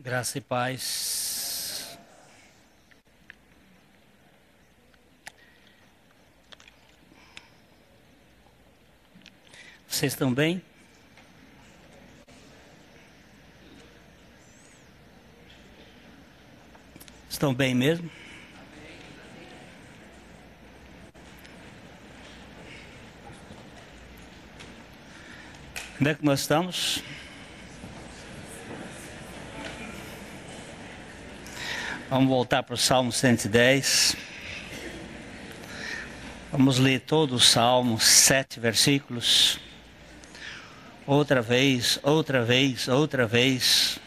Graça e paz. Vocês estão bem? Estão bem mesmo? Onde é que nós estamos? Vamos voltar para o Salmo 110. Vamos ler todo o Salmo, 7 versículos. Outra vez, outra vez, outra vez.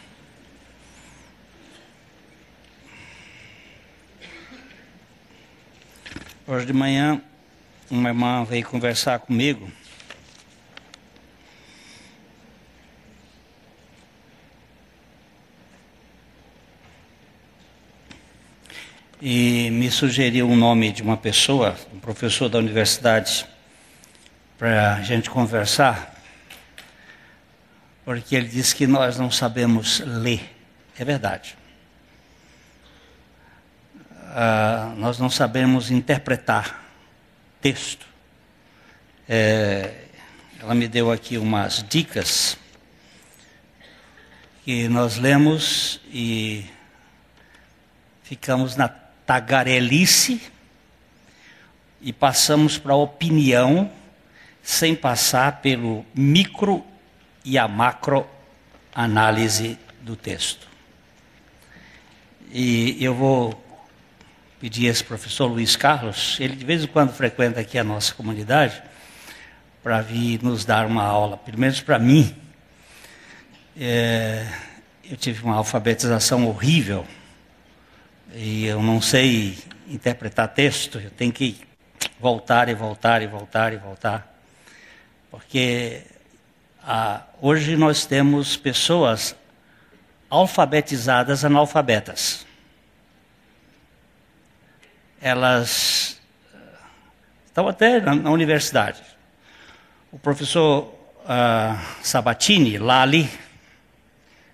Hoje de manhã, uma irmã veio conversar comigo. E me sugeriu um nome de uma pessoa, um professor da universidade, para a gente conversar, porque ele disse que nós não sabemos ler. É verdade. Nós não sabemos interpretar texto. Ela me deu aqui umas dicas que nós lemos e ficamos na tagarelice e passamos para a opinião sem passar pelo micro e a macro análise do texto. E eu vou pedir a esse professor Luiz Carlos, ele de vez em quando frequenta aqui a nossa comunidade, para vir nos dar uma aula, pelo menos para mim. Eu tive uma alfabetização horrível, e eu não sei interpretar texto, eu tenho que voltar e voltar e voltar e voltar. Porque hoje nós temos pessoas alfabetizadas analfabetas. Elas estão até na universidade. O professor Sabatini, Lali,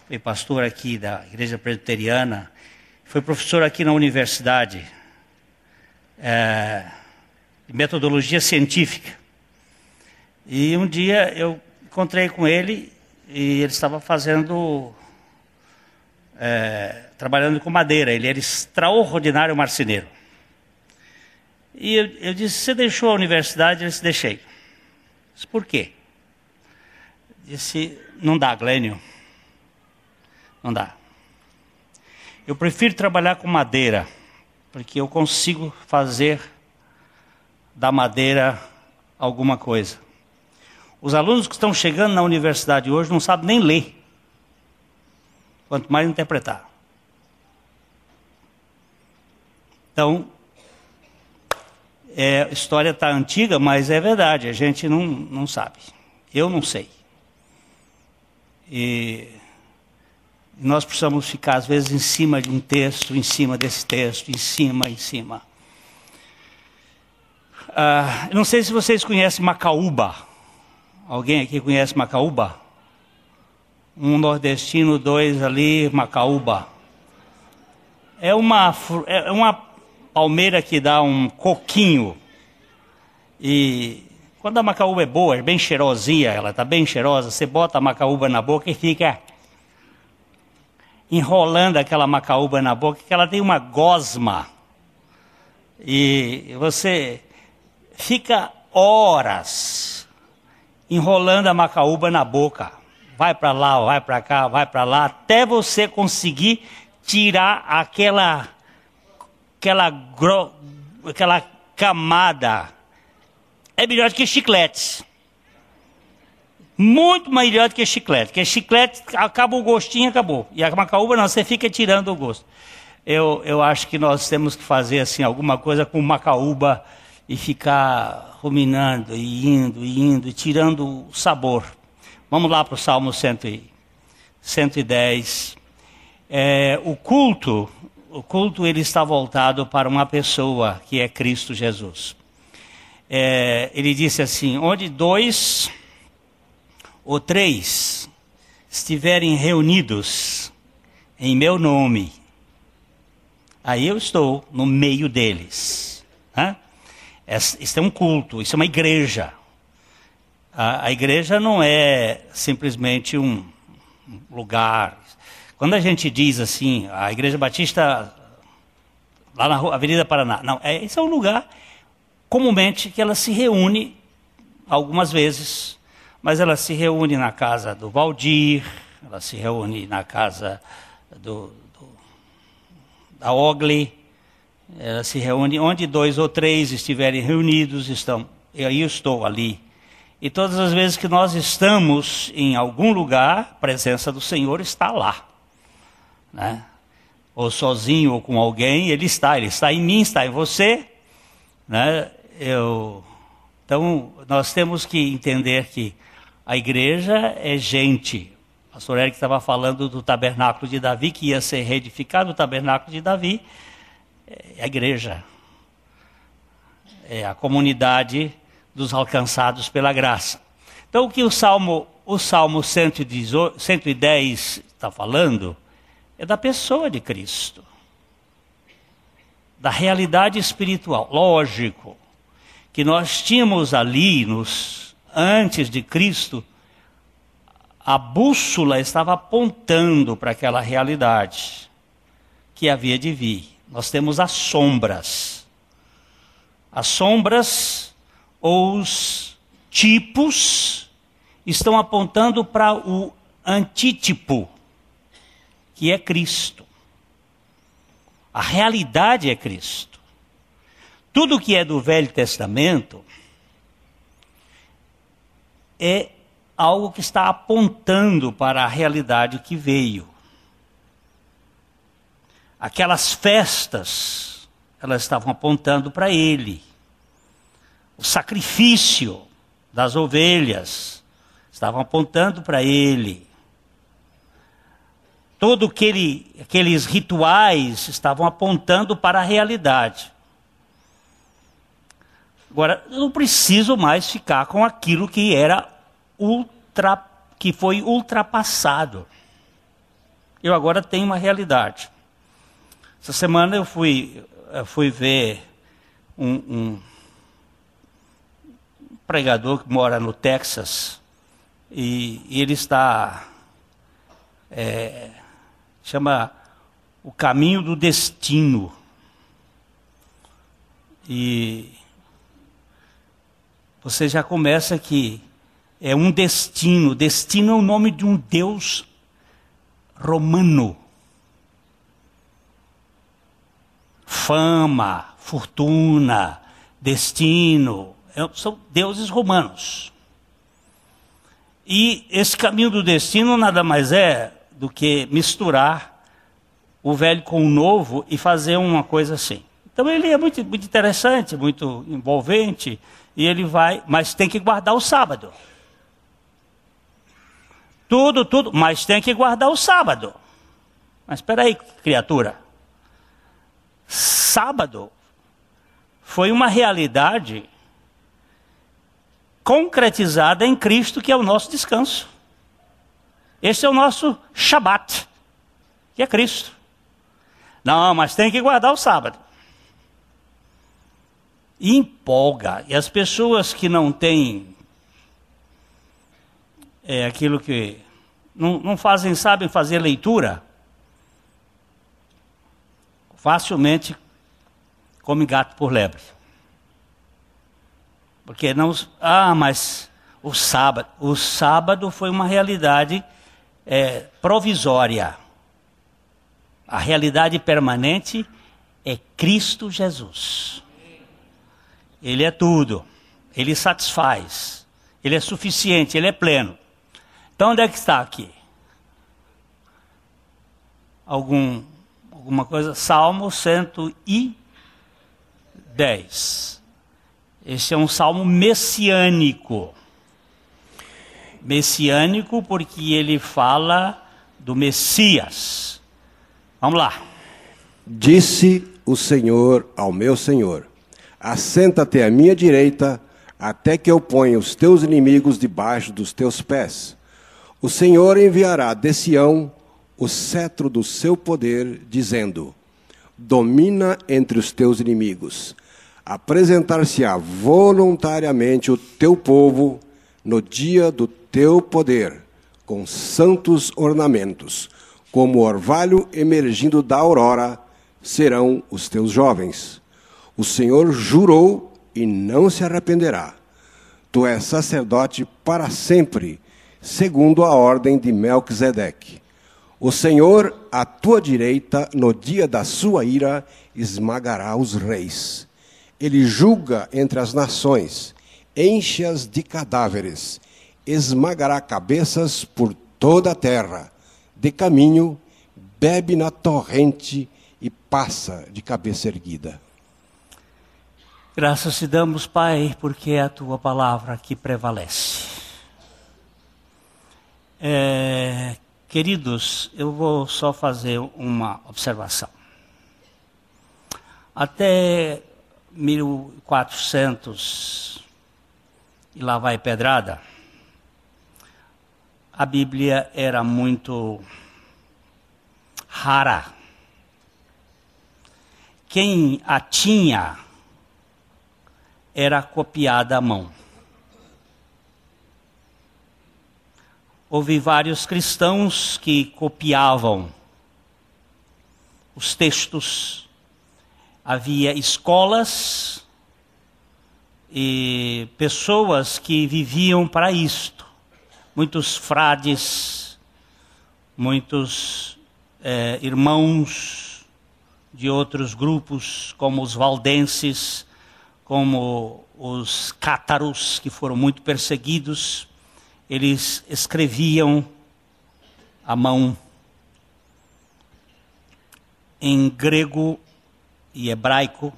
foi pastor aqui da Igreja Presbiteriana, foi professor aqui na universidade de metodologia científica. E um dia eu encontrei com ele e ele estava trabalhando com madeira. Ele era extraordinário marceneiro. E eu disse: você deixou a universidade? Ele disse: deixei. Eu disse: por quê? Disse: não dá, Glênio. Não dá. Eu prefiro trabalhar com madeira, porque eu consigo fazer da madeira alguma coisa. Os alunos que estão chegando na universidade hoje não sabem nem ler, quanto mais interpretar. Então, a história está antiga, mas é verdade, a gente não sabe. Eu não sei. E nós precisamos ficar, às vezes, em cima de um texto, em cima desse texto, em cima. Eu não sei se vocês conhecem macaúba. Alguém aqui conhece macaúba? Um nordestino, 2 ali, macaúba. É uma palmeira que dá um coquinho. E quando a macaúba é boa, é bem cheirosinha, ela está bem cheirosa, você bota a macaúba na boca e fica enrolando aquela macaúba na boca, que ela tem uma gosma. E você fica horas enrolando a macaúba na boca. Vai para lá, vai para cá, vai para lá, até você conseguir tirar aquela camada. É melhor do que chiclete. Muito melhor do que chiclete. Porque chiclete, acaba o gostinho, acabou. E a macaúba não, você fica tirando o gosto. Eu acho que nós temos que fazer assim, alguma coisa com macaúba e ficar ruminando, e indo, e tirando o sabor. Vamos lá para o Salmo 110. O culto ele está voltado para uma pessoa, que é Cristo Jesus. Ele disse assim: onde 2 ou 3 estiverem reunidos em meu nome, aí eu estou no meio deles. Né? Isso é um culto, isso é uma igreja. A igreja não é simplesmente um lugar. Quando a gente diz assim, a Igreja Batista, lá na Avenida Paraná, não, esse é um lugar, comumente, que ela se reúne algumas vezes, mas ela se reúne na casa do Valdir, ela se reúne na casa da Ogli, ela se reúne onde 2 ou 3 estiverem reunidos, aí eu estou ali. E todas as vezes que nós estamos em algum lugar, a presença do Senhor está lá. Né? Ou sozinho ou com alguém, Ele está em mim, está em você. Né? Então, nós temos que entender que a igreja é gente. O pastor Eric estava falando do tabernáculo de Davi, que ia ser reedificado. O tabernáculo de Davi é a igreja. É a comunidade dos alcançados pela graça. Então, o que o Salmo 110 está falando é da pessoa de Cristo, da realidade espiritual. Lógico que nós tínhamos ali, antes de Cristo, a bússola estava apontando para aquela realidade que havia de vir. Nós temos as sombras. As sombras ou os tipos estão apontando para o antítipo, que é Cristo. A realidade é Cristo. Tudo que é do Velho Testamento é algo que está apontando para a realidade que veio. Aquelas festas, elas estavam apontando para Ele. O sacrifício das ovelhas estavam apontando para Ele. Todos aqueles rituais estavam apontando para a realidade. Agora, eu não preciso mais ficar com aquilo que que foi ultrapassado. Eu agora tenho uma realidade. Essa semana eu fui ver um pregador que mora no Texas, e ele está... chama O Caminho do Destino. E você já começa que é um destino. Destino é o nome de um deus romano. Fama, fortuna, destino, são deuses romanos. E esse caminho do destino nada mais é do que misturar o velho com o novo e fazer uma coisa assim. Então ele é muito, muito interessante, muito envolvente, e ele vai, mas tem que guardar o sábado. Tudo, mas tem que guardar o sábado. Mas espera aí, criatura. Sábado foi uma realidade concretizada em Cristo, que é o nosso descanso. Esse é o nosso Shabat, que é Cristo. Não, mas tem que guardar o sábado. E empolga. E as pessoas que não têm aquilo que não sabem fazer leitura, facilmente come gato por lebre. Porque não... mas o sábado foi uma realidade provisória. A realidade permanente é Cristo Jesus. Ele é tudo. Ele satisfaz. Ele é suficiente, Ele é pleno. Então onde é que está aqui? Alguma coisa? Salmo 110. Esse é um salmo messiânico. Messiânico porque ele fala do Messias. Vamos lá. Disse o Senhor ao meu Senhor: assenta-te à minha direita, até que eu ponha os teus inimigos debaixo dos teus pés. O Senhor enviará de Sião o cetro do seu poder, dizendo: domina entre os teus inimigos. Apresentar-se-á voluntariamente o teu povo no dia do teu poder, com santos ornamentos, como orvalho emergindo da aurora, serão os teus jovens. O Senhor jurou e não se arrependerá. Tu és sacerdote para sempre, segundo a ordem de Melquisedeque. O Senhor, à tua direita, no dia da sua ira, esmagará os reis. Ele julga entre as nações, enche-as de cadáveres, esmagará cabeças por toda a terra. De caminho, bebe na torrente e passa de cabeça erguida. Graças te damos, Pai, porque é a tua palavra que prevalece. Queridos, eu vou só fazer uma observação. Até 1400, e lá vai pedrada, a Bíblia era muito rara. Quem a tinha era copiada à mão. Houve vários cristãos que copiavam os textos. Havia escolas e pessoas que viviam para isto. Muitos frades, muitos irmãos de outros grupos, como os valdenses, como os cátaros, que foram muito perseguidos, eles escreviam à mão em grego e hebraico,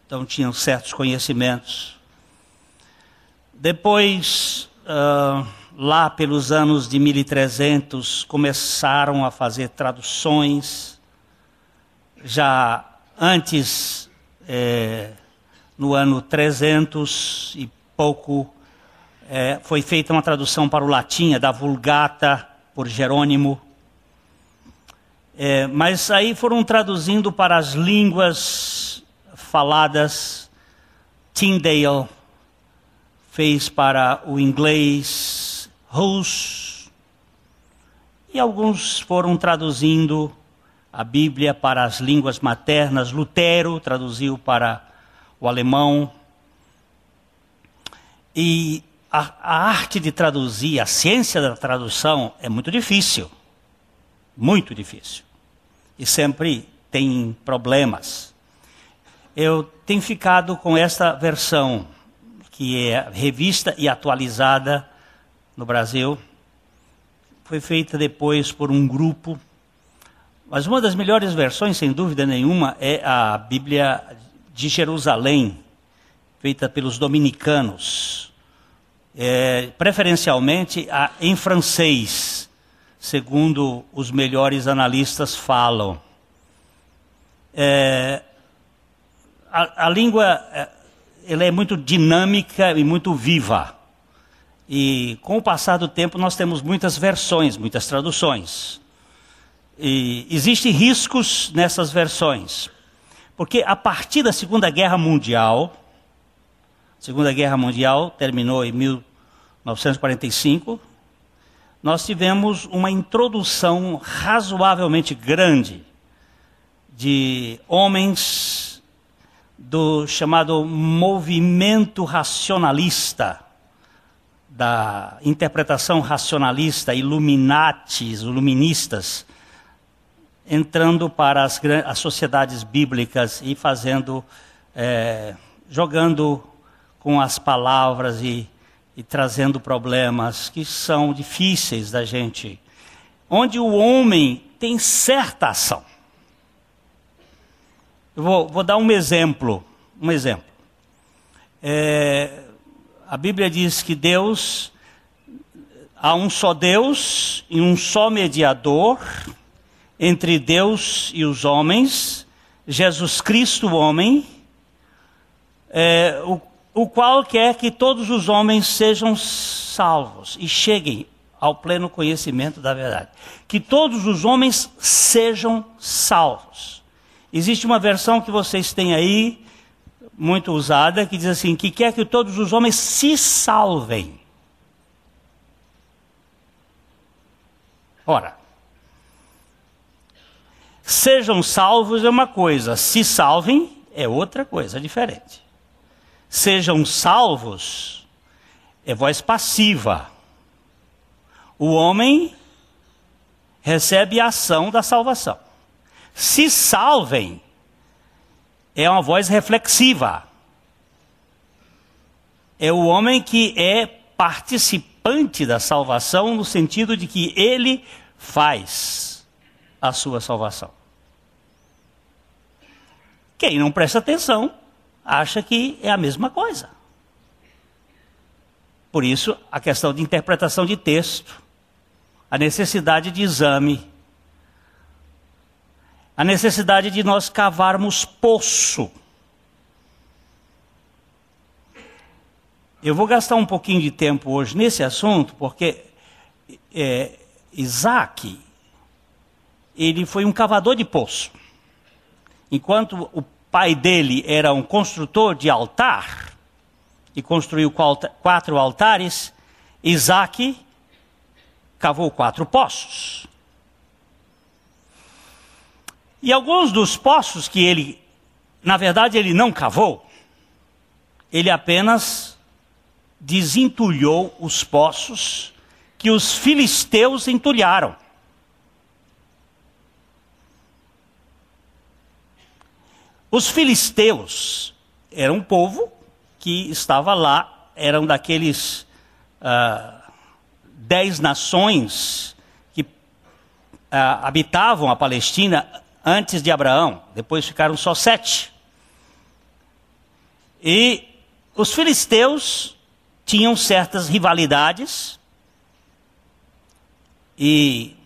então tinham certos conhecimentos. Depois, lá pelos anos de 1300, começaram a fazer traduções. Já antes, no ano 300 e pouco, foi feita uma tradução para o latim, da Vulgata, por Jerônimo. Mas aí foram traduzindo para as línguas faladas. Tyndale fez para o inglês, Hus, e alguns foram traduzindo a Bíblia para as línguas maternas. Lutero traduziu para o alemão. E a arte de traduzir, a ciência da tradução é muito difícil. Muito difícil. E sempre tem problemas. Eu tenho ficado com esta versão, que é revista e atualizada no Brasil. Foi feita depois por um grupo. Mas uma das melhores versões, sem dúvida nenhuma, é a Bíblia de Jerusalém, feita pelos dominicanos. Preferencialmente em francês, segundo os melhores analistas falam. A língua ela é muito dinâmica e muito viva. E com o passar do tempo nós temos muitas versões, muitas traduções. E existem riscos nessas versões. Porque a partir da Segunda Guerra Mundial, a Segunda Guerra Mundial terminou em 1945, nós tivemos uma introdução razoavelmente grande de homens do chamado movimento racionalista, da interpretação racionalista, iluministas, entrando para as sociedades bíblicas e jogando com as palavras e trazendo problemas que são difíceis da gente, onde o homem tem certa ação. Eu vou dar um exemplo. A Bíblia diz que há um só Deus e um só mediador entre Deus e os homens, Jesus Cristo, o homem, o qual quer que todos os homens sejam salvos e cheguem ao pleno conhecimento da verdade. Que todos os homens sejam salvos. Existe uma versão que vocês têm aí, muito usada, que diz assim, que quer que todos os homens se salvem. Ora, sejam salvos é uma coisa, se salvem é outra coisa, diferente. Sejam salvos é voz passiva. O homem recebe a ação da salvação. Se salvem é uma voz reflexiva. É o homem que é participante da salvação no sentido de que ele faz a sua salvação. Quem não presta atenção acha que é a mesma coisa. Por isso, a questão de interpretação de texto, a necessidade de exame, a necessidade de nós cavarmos poço. Eu vou gastar um pouquinho de tempo hoje nesse assunto, porque Isaac, ele foi um cavador de poço. Enquanto o pai dele era um construtor de altar, e construiu 4 altares, Isaac cavou 4 poços. E alguns dos poços que ele, na verdade, ele não cavou, ele apenas desentulhou os poços que os filisteus entulharam. Os filisteus eram um povo que estava lá, eram daqueles 10 nações que habitavam a Palestina antes de Abraão, depois ficaram só 7. E os filisteus tinham certas rivalidades e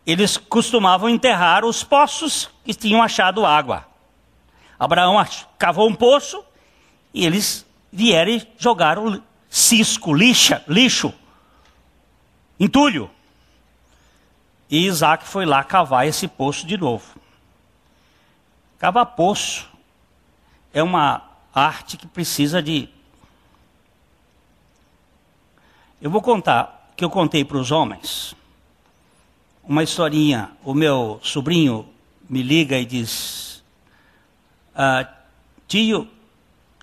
eles costumavam enterrar os poços que tinham achado água. Abraão cavou um poço e eles vieram e jogaram cisco, lixo, entulho. E Isaac foi lá cavar esse poço de novo. Cavar poço é uma arte que precisa de... Eu vou contar, que eu contei para os homens, uma historinha. O meu sobrinho me liga e diz... tio,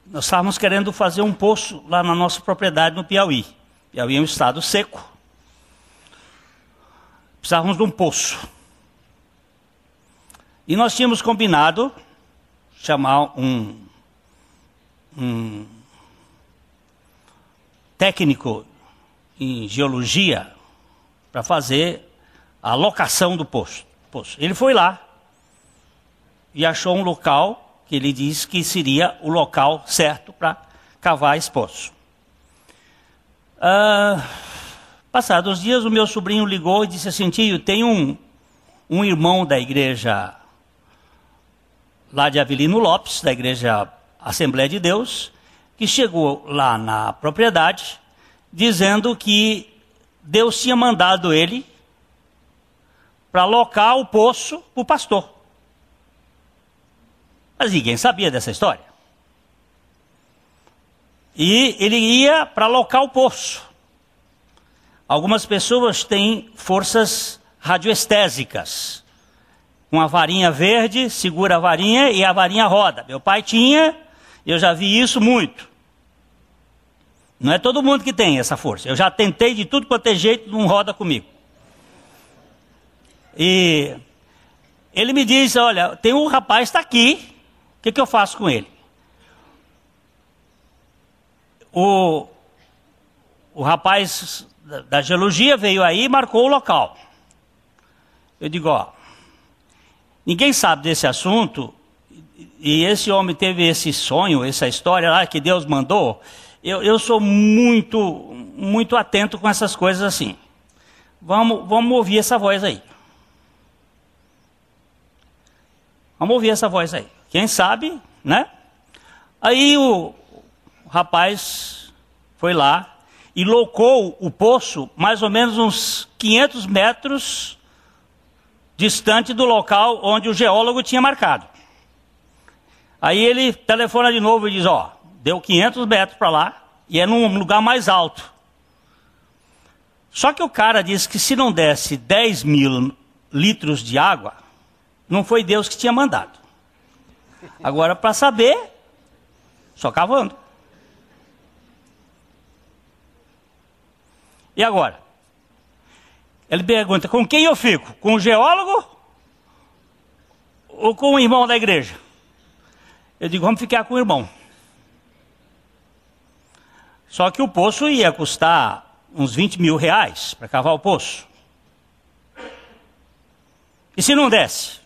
nós estávamos querendo fazer um poço lá na nossa propriedade no Piauí. Piauí é um estado seco. Precisávamos de um poço. E nós tínhamos combinado chamar um técnico em geologia para fazer a locação do poço. Ele foi lá e achou um local que ele disse que seria o local certo para cavar esse poço. Passados os dias, o meu sobrinho ligou e disse assim, tio, tem um irmão da igreja lá de Avelino Lopes, da igreja Assembleia de Deus, que chegou lá na propriedade, dizendo que Deus tinha mandado ele para alocar o poço para o pastor. Mas ninguém sabia dessa história. E ele ia para alocar o poço. Algumas pessoas têm forças radioestésicas. Uma varinha verde, segura a varinha e a varinha roda. Meu pai tinha, eu já vi isso muito. Não é todo mundo que tem essa força. Eu já tentei de tudo quanto é jeito, não roda comigo. E ele me disse, olha, tem um rapaz que está aqui, o que eu faço com ele? O rapaz da geologia veio aí e marcou o local. Eu digo, ó, ninguém sabe desse assunto, e esse homem teve esse sonho, essa história lá que Deus mandou. Eu sou muito atento com essas coisas assim. Vamos ouvir essa voz aí. Vamos ouvir essa voz aí. Quem sabe, né? Aí o rapaz foi lá e locou o poço mais ou menos uns 500 metros distante do local onde o geólogo tinha marcado. Aí ele telefona de novo e diz, ó, deu 500 metros para lá e é num lugar mais alto. Só que o cara disse que se não desse 10 mil litros de água, não foi Deus que tinha mandado. Agora, para saber, só cavando. E agora? Ele pergunta, com quem eu fico? Com o geólogo ou com o irmão da igreja? Eu digo, vamos ficar com o irmão. Só que o poço ia custar uns 20 mil reais para cavar o poço. E se não desse?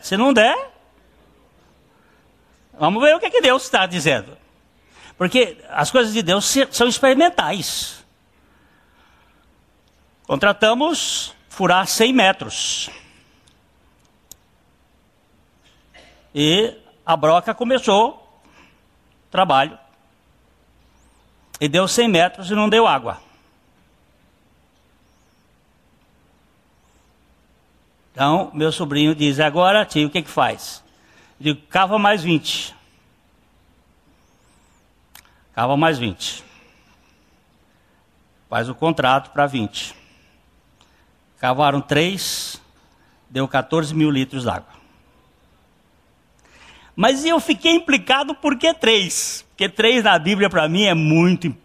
Se não der, vamos ver o que Deus está dizendo. Porque as coisas de Deus são experimentais. Contratamos furar 100 metros. E a broca começou o trabalho. E deu 100 metros e não deu água. Então, meu sobrinho diz, agora, tio, o que faz? Eu digo, cava mais 20. Cava mais 20. Faz o contrato para 20. Cavaram 3, deu 14 mil litros d'água. Mas eu fiquei implicado por que 3? Porque 3 na Bíblia para mim é muito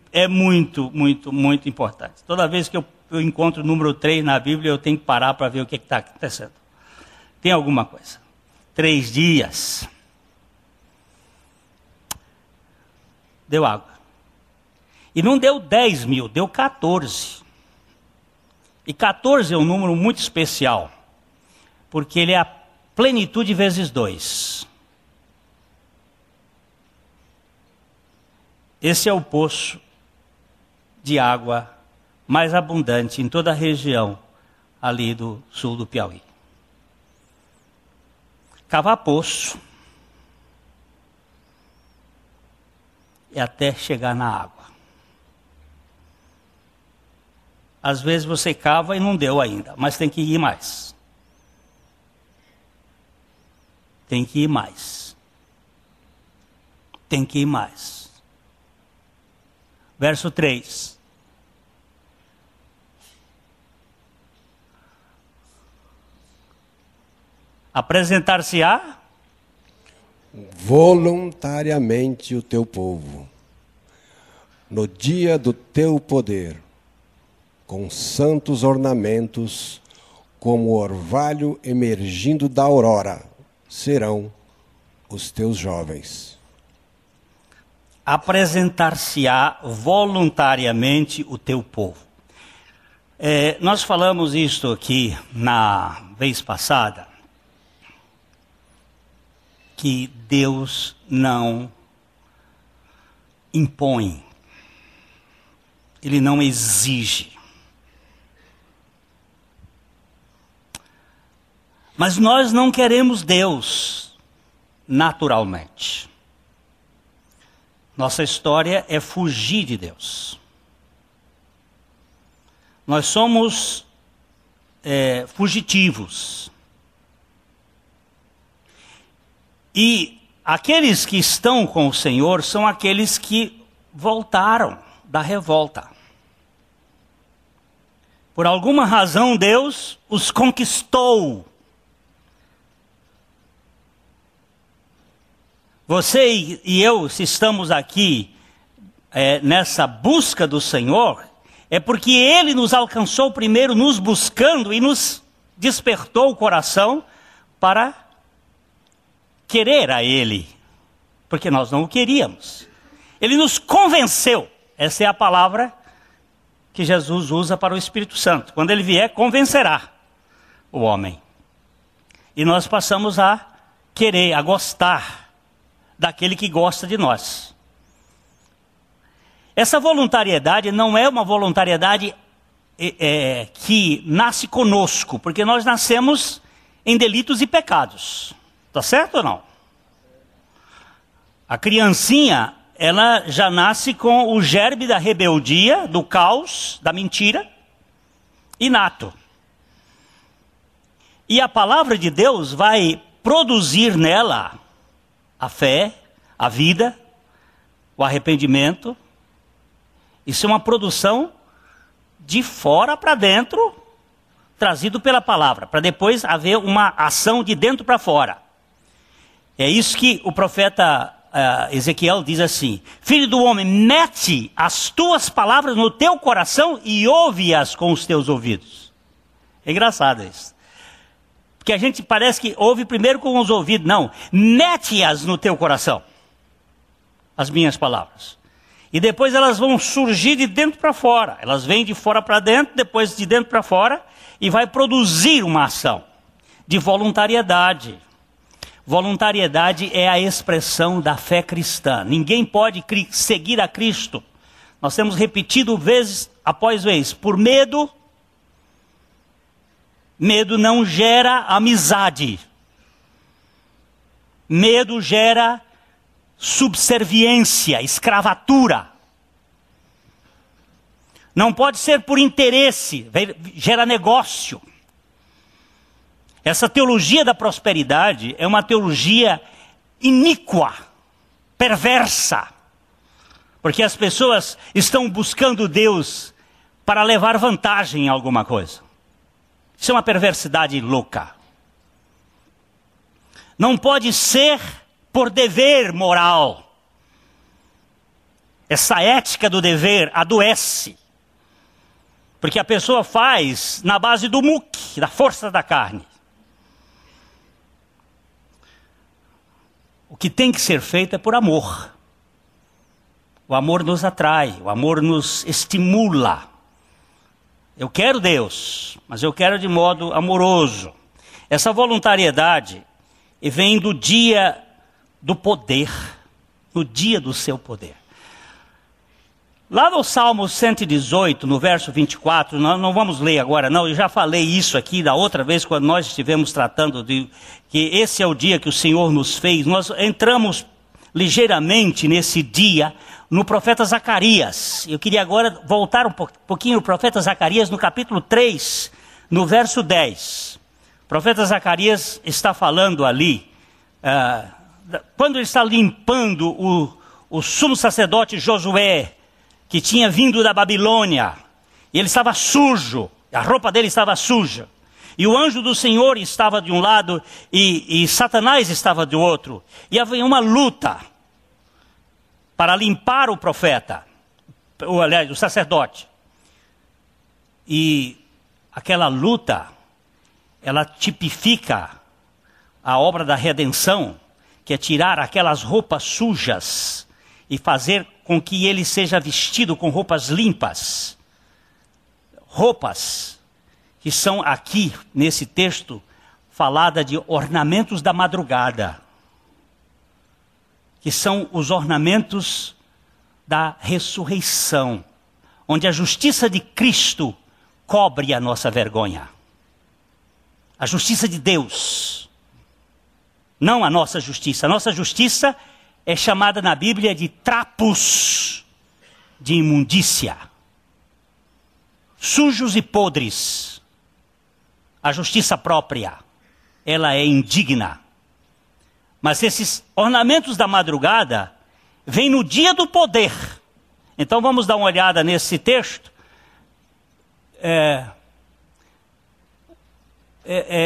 importante. Toda vez que eu encontro o número 3 na Bíblia, eu tenho que parar para ver o que está acontecendo. Tem alguma coisa. 3 dias. Deu água. E não deu 10 mil, deu 14. E 14 é um número muito especial, porque ele é a plenitude vezes 2. Esse é o poço de água mais abundante em toda a região ali do sul do Piauí. Cavar poço é até chegar na água. Às vezes você cava e não deu ainda, mas tem que ir mais. Tem que ir mais. Tem que ir mais. Verso 3. Apresentar-se-á voluntariamente o teu povo, no dia do teu poder, com santos ornamentos, como o orvalho emergindo da aurora, serão os teus jovens. Apresentar-se-á voluntariamente o teu povo. Nós falamos isto aqui na vez passada, que Deus não impõe, Ele não exige. Mas nós não queremos Deus naturalmente. Nossa história é fugir de Deus. Nós somos fugitivos. E aqueles que estão com o Senhor são aqueles que voltaram da revolta. Por alguma razão Deus os conquistou. Você e eu, se estamos aqui nessa busca do Senhor, é porque Ele nos alcançou primeiro nos buscando e nos despertou o coração para querer a Ele, porque nós não o queríamos. Ele nos convenceu, essa é a palavra que Jesus usa para o Espírito Santo. Quando Ele vier, convencerá o homem. E nós passamos a querer, a gostar daquele que gosta de nós. Essa voluntariedade não é uma voluntariedade que nasce conosco, porque nós nascemos em delitos e pecados. Está certo ou não? A criancinha ela já nasce com o germe da rebeldia, do caos, da mentira, inato. E a palavra de Deus vai produzir nela a fé, a vida, o arrependimento. Isso é uma produção de fora para dentro, trazido pela palavra, para depois haver uma ação de dentro para fora. É isso que o profeta Ezequiel diz assim: Filho do homem, mete as tuas palavras no teu coração e ouve-as com os teus ouvidos. É engraçado isso. Porque a gente parece que ouve primeiro com os ouvidos. Não, mete-as no teu coração, as minhas palavras. E depois elas vão surgir de dentro para fora. Elas vêm de fora para dentro, depois de dentro para fora, e vai produzir uma ação de voluntariedade. Voluntariedade é a expressão da fé cristã. Ninguém pode seguir a Cristo. Nós temos repetido vezes após vez, por medo. Medo não gera amizade. Medo gera subserviência, escravatura. Não pode ser por interesse, gera negócio. Essa teologia da prosperidade é uma teologia iníqua, perversa. Porque as pessoas estão buscando Deus para levar vantagem em alguma coisa. Isso é uma perversidade louca. Não pode ser por dever moral. Essa ética do dever adoece. Porque a pessoa faz na base do muque, da força da carne. O que tem que ser feito é por amor. O amor nos atrai, o amor nos estimula. Eu quero Deus, mas eu quero de modo amoroso. Essa voluntariedade vem do dia do poder, no dia do seu poder. Lá no Salmo 118, no verso 24, nós não vamos ler agora não, eu já falei isso aqui da outra vez, quando nós estivemos tratando de que esse é o dia que o Senhor nos fez. Nós entramos ligeiramente nesse dia no profeta Zacarias. Eu queria agora voltar um pouquinho no profeta Zacarias, no capítulo 3, no verso 10. O profeta Zacarias está falando ali, quando ele está limpando o sumo sacerdote Josué, que tinha vindo da Babilônia, e ele estava sujo, a roupa dele estava suja, e o anjo do Senhor estava de um lado, e Satanás estava do outro, e havia uma luta para limpar o profeta, aliás, o sacerdote. E aquela luta, ela tipifica a obra da redenção, que é tirar aquelas roupas sujas e fazer com que ele seja vestido com roupas limpas. Roupas que são aqui, nesse texto, falada de ornamentos da madrugada, que são os ornamentos da ressurreição, onde a justiça de Cristo cobre a nossa vergonha. A justiça de Deus, não a nossa justiça. A nossa justiça é chamada na Bíblia de trapos de imundícia, sujos e podres. A justiça própria, ela é indigna. Mas esses ornamentos da madrugada vêm no dia do poder. Então vamos dar uma olhada nesse texto.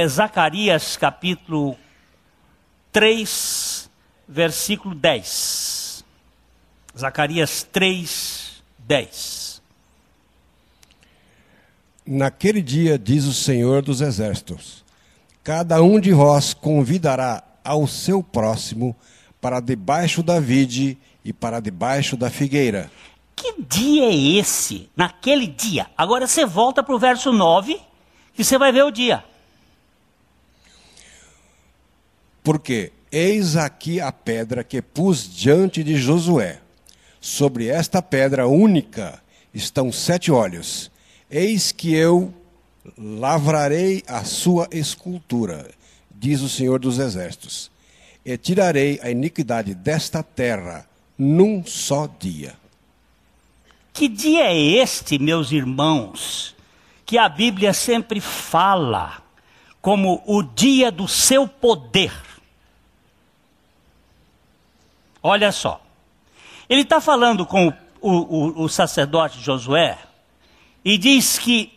Zacarias capítulo 3, versículo 10. Zacarias 3, 10. Naquele dia, diz o Senhor dos Exércitos, cada um de vós convidará ao seu próximo para debaixo da vide e para debaixo da figueira. Que dia é esse? Naquele dia. Agora você volta para o verso 9, que você vai ver o dia. Porque eis aqui a pedra que pus diante de Josué. Sobre esta pedra única estão 7 olhos. Eis que eu lavrarei a sua escultura, diz o Senhor dos Exércitos, e tirarei a iniquidade desta terra num só dia. Que dia é este, meus irmãos, que a Bíblia sempre fala como o dia do seu poder? Olha só, ele está falando com o sacerdote Josué e diz que,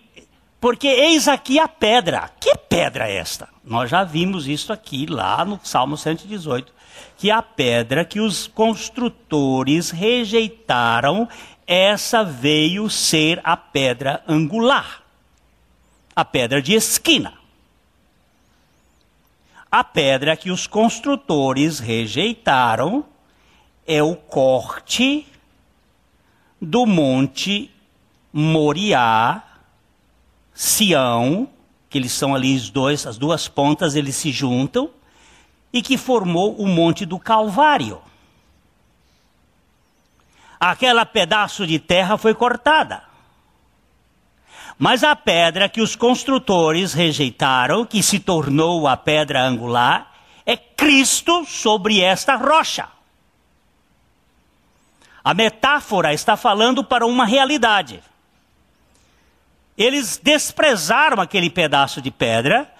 porque eis aqui a pedra. Que pedra é esta? Nós já vimos isso aqui lá no Salmo 118, que a pedra que os construtores rejeitaram, essa veio ser a pedra angular, a pedra de esquina. A pedra que os construtores rejeitaram é o corte do monte Moriá, Sião, que eles são ali as duas pontas, eles se juntam, e que formou o monte do Calvário. Aquele pedaço de terra foi cortada. Mas a pedra que os construtores rejeitaram, que se tornou a pedra angular, é Cristo sobre esta rocha. A metáfora está falando para uma realidade. Eles desprezaram aquele pedaço de pedra,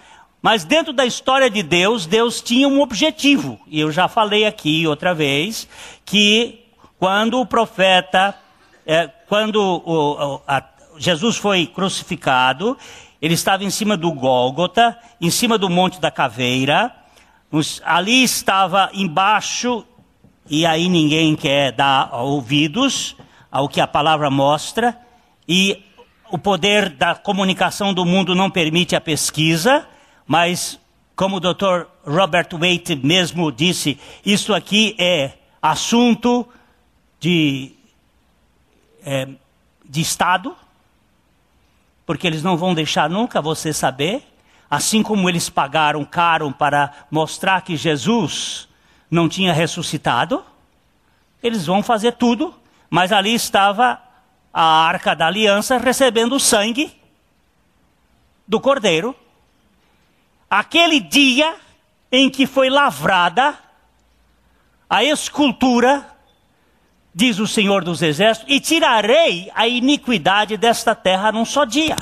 mas dentro da história de Deus, Deus tinha um objetivo. E eu já falei aqui outra vez, que quando o profeta, Jesus foi crucificado, ele estava em cima do Gólgota, em cima do Monte da Caveira, ali estava embaixo, e aí ninguém quer dar ouvidos ao que a palavra mostra, e o poder da comunicação do mundo não permite a pesquisa, mas como o Dr. Robert Waite mesmo disse, isso aqui é assunto de Estado, porque eles não vão deixar nunca você saber, assim como eles pagaram caro para mostrar que Jesus não tinha ressuscitado, eles vão fazer tudo, mas ali estava a Arca da Aliança recebendo o sangue do Cordeiro. Aquele dia em que foi lavrada a escultura, diz o Senhor dos Exércitos, e tirarei a iniquidade desta terra num só dia.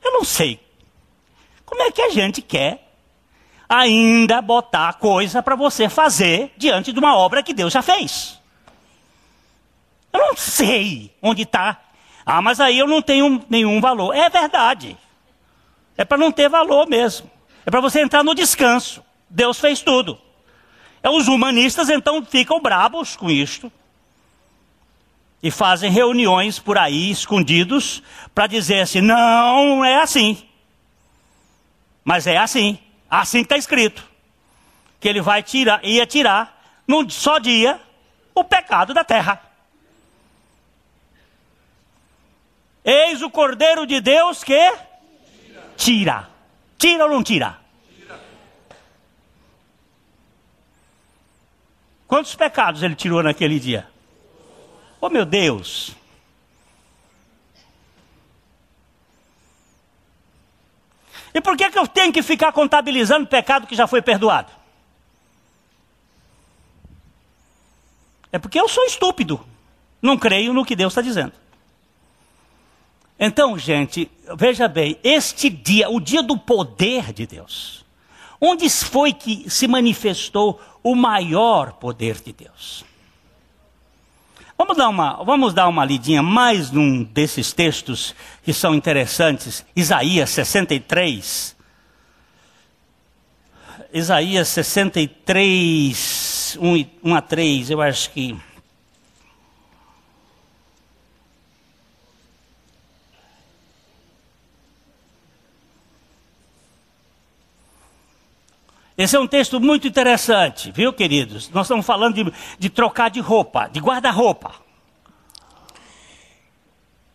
Eu não sei como é que a gente quer ainda botar coisa para você fazer diante de uma obra que Deus já fez. Eu não sei onde está. Ah, mas aí eu não tenho nenhum valor. É verdade. É para não ter valor mesmo. É para você entrar no descanso. Deus fez tudo. Os humanistas então ficam brabos com isto. E fazem reuniões por aí, escondidos, para dizer assim, não é assim. Mas é assim. Assim que está escrito. Que ele ia tirar, num só dia, o pecado da terra. Eis o Cordeiro de Deus que tira. Tira ou não tira? Tira. Quantos pecados ele tirou naquele dia? Oh, meu Deus! E por que eu tenho que ficar contabilizando pecado que já foi perdoado? É porque eu sou estúpido. Não creio no que Deus está dizendo. Então, gente, veja bem, este dia, o dia do poder de Deus, onde foi que se manifestou o maior poder de Deus? Vamos dar uma lidinha mais num desses textos que são interessantes. Isaías 63. Isaías 63, 1 a 3, eu acho que... Esse é um texto muito interessante, viu, queridos? Nós estamos falando de trocar de roupa, de guarda-roupa.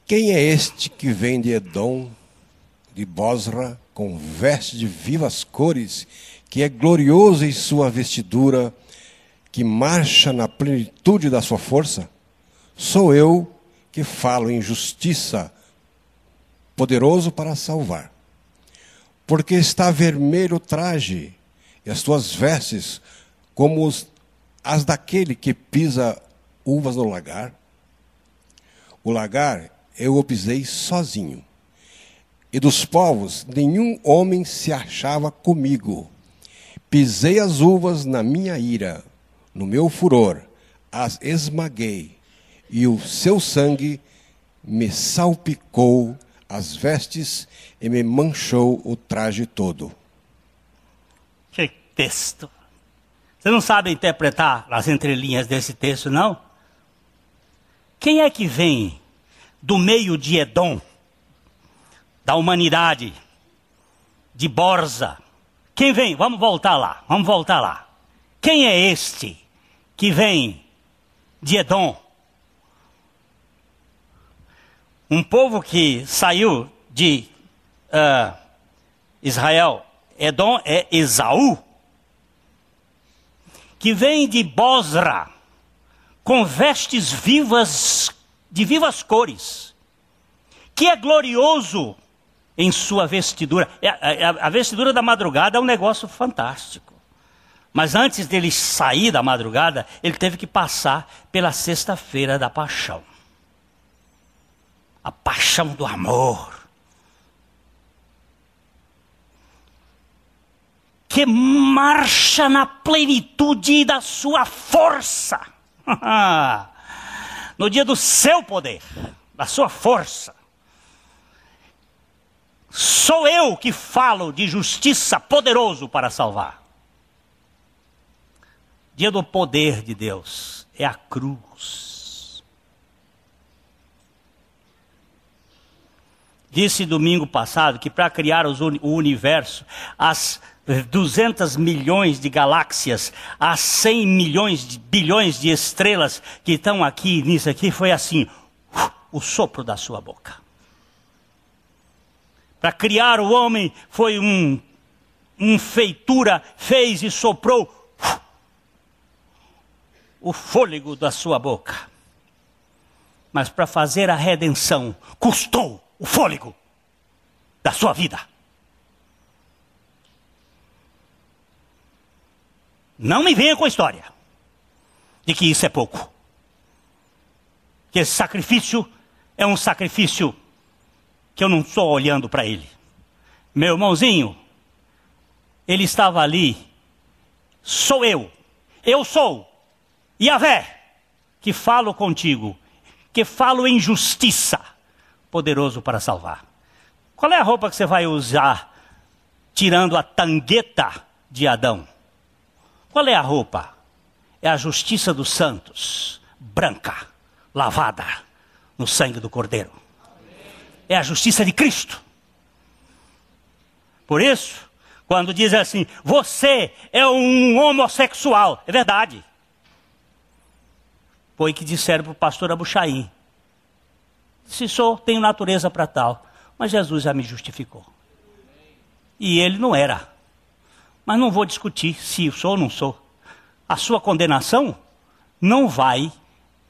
Quem é este que vem de Edom, de Bosra, com veste de vivas cores, que é glorioso em sua vestidura, que marcha na plenitude da sua força? Sou eu que falo em justiça, poderoso para salvar. Porque está vermelho o traje, e as tuas vestes como as daquele que pisa uvas no lagar? O lagar eu o pisei sozinho, e dos povos nenhum homem se achava comigo. Pisei as uvas na minha ira, no meu furor, as esmaguei, e o seu sangue me salpicou as vestes e me manchou o traje todo. Que texto! Você não sabe interpretar as entrelinhas desse texto, não? Quem é que vem do meio de Edom, da humanidade, de Borza? Quem vem? Vamos voltar lá. Quem é este que vem de Edom? Um povo que saiu de Israel. Edom é Esaú. Que vem de Bosra, com vestes vivas, de vivas cores, que é glorioso em sua vestidura. A vestidura da madrugada é um negócio fantástico. Mas antes dele sair da madrugada, ele teve que passar pela sexta-feira da paixão. A paixão do amor. Que marcha na plenitude da sua força. No dia do seu poder, da sua força. Sou eu que falo de justiça, poderoso para salvar. Dia do poder de Deus é a cruz. Disse domingo passado que para criar o universo, as 200 milhões de galáxias, as 100 milhões de bilhões de estrelas que estão aqui, nisso aqui, foi assim, o sopro da sua boca. Para criar o homem, foi feitura, fez e soprou o fôlego da sua boca. Mas para fazer a redenção, custou o fôlego da sua vida. Não me venha com a história de que isso é pouco. Que esse sacrifício é um sacrifício que eu não estou olhando para ele. Meu irmãozinho, ele estava ali. Sou eu sou Yahvé, que falo contigo, que falo em justiça, poderoso para salvar. Qual é a roupa que você vai usar, tirando a tangueta de Adão? Qual é a roupa? É a justiça dos santos, branca, lavada no sangue do Cordeiro. É a justiça de Cristo. Por isso, quando dizem assim, você é um homossexual, é verdade. Foi que disseram para o pastor Abuchaim. Se sou, tenho natureza para tal. Mas Jesus já me justificou. E ele não era. Mas não vou discutir se sou ou não sou. A sua condenação não vai